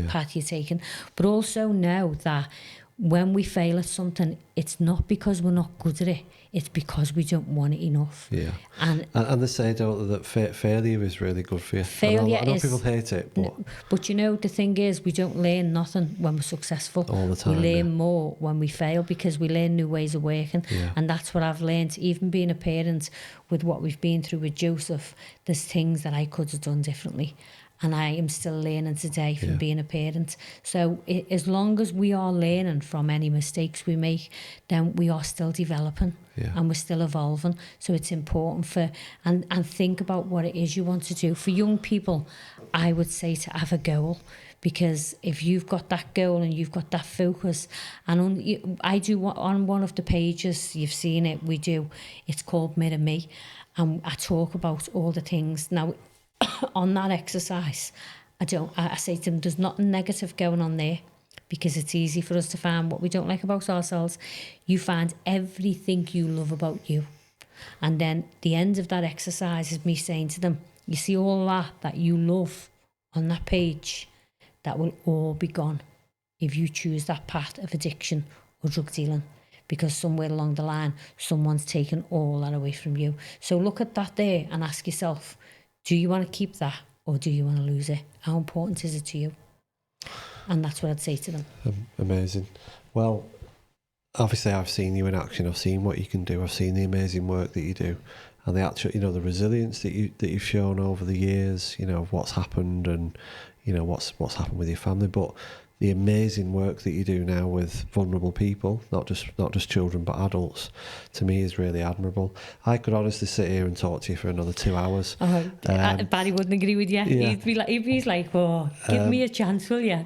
path you're taking. But also know that when we fail at something, it's not because we're not good at it, it's because we don't want it enough. Yeah. And they say, don't they, that failure is really good for you. Failure I know people hate it, but the thing is, we don't learn nothing when we're successful. All the time. We learn more when we fail, because we learn new ways of working. Yeah. And that's what I've learned, even being a parent, with what we've been through with Joseph. There's things that I could have done differently, and I am still learning today from being a parent. So as long as we are learning from any mistakes we make, then we are still developing and we're still evolving. So it's important and think about what it is you want to do. For young people, I would say to have a goal, because if you've got that goal and you've got that focus, and I do on one of the pages, you've seen it, it's called Mirror Me, and I talk about all the things. Now, on that exercise, I say to them, there's nothing negative going on there, because it's easy for us to find what we don't like about ourselves. You find everything you love about you. And then the end of that exercise is me saying to them, you see all that you love on that page, that will all be gone if you choose that path of addiction or drug dealing, because somewhere along the line, someone's taken all that away from you. So look at that there and ask yourself, do you want to keep that, or do you want to lose it? How important is it to you? And that's what I'd say to them. Amazing. Well, obviously I've seen you in action. I've seen what you can do. I've seen the amazing work that you do, and the actual, the resilience that you've shown over the years. Of what's happened, and what's happened with your family, but the amazing work that you do now with vulnerable people, not just children but adults, to me is really admirable. I could honestly sit here and talk to you for another 2 hours. Barry wouldn't agree with you. Yeah. He's like, oh, give me a chance, will you?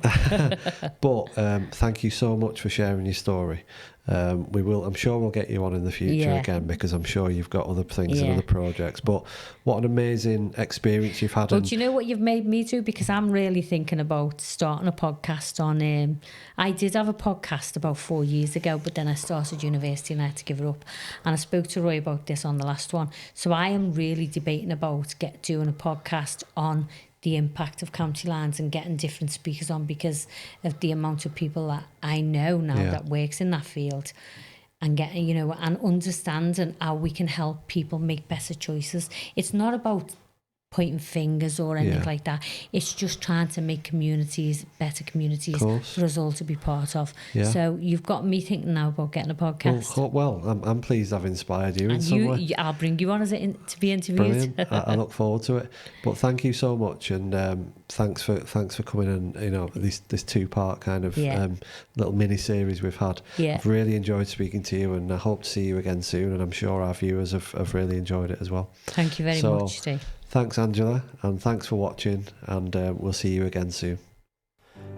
But thank you so much for sharing your story. I'm sure we'll get you on in the future again, because I'm sure you've got other things and other projects. But what an amazing experience you've had. Well, do you know what you've made me do? Because I'm really thinking about starting a podcast on... I did have a podcast about 4 years ago, but then I started university and I had to give it up. And I spoke to Roy about this on the last one. So I am really debating about doing a podcast on the impact of county lines and getting different speakers on, because of the amount of people that I know now that works in that field, and getting, and understanding how we can help people make better choices. It's not about pointing fingers or anything Yeah. like that. It's just trying to make communities better communities Course. for us all to be part of. Yeah. So you've got me thinking now about getting a podcast. Well, I'm pleased I've inspired you in And some way. I'll bring you on as to be interviewed. Brilliant. I look forward to it. But thank you so much, and thanks for coming and this 2-part kind of little mini series we've had. Yeah. I've really enjoyed speaking to you, and I hope to see you again soon. And I'm sure our viewers have really enjoyed it as well. Thank you very much, Steve. Thanks, Angela, and thanks for watching, and we'll see you again soon.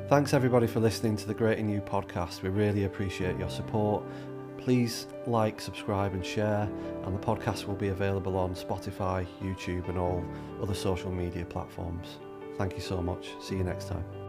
Thanks everybody for listening to the Great in You podcast. We really appreciate your support. Please like, subscribe and share, and the podcast will be available on Spotify, YouTube and all other social media platforms. Thank you so much. See you next time.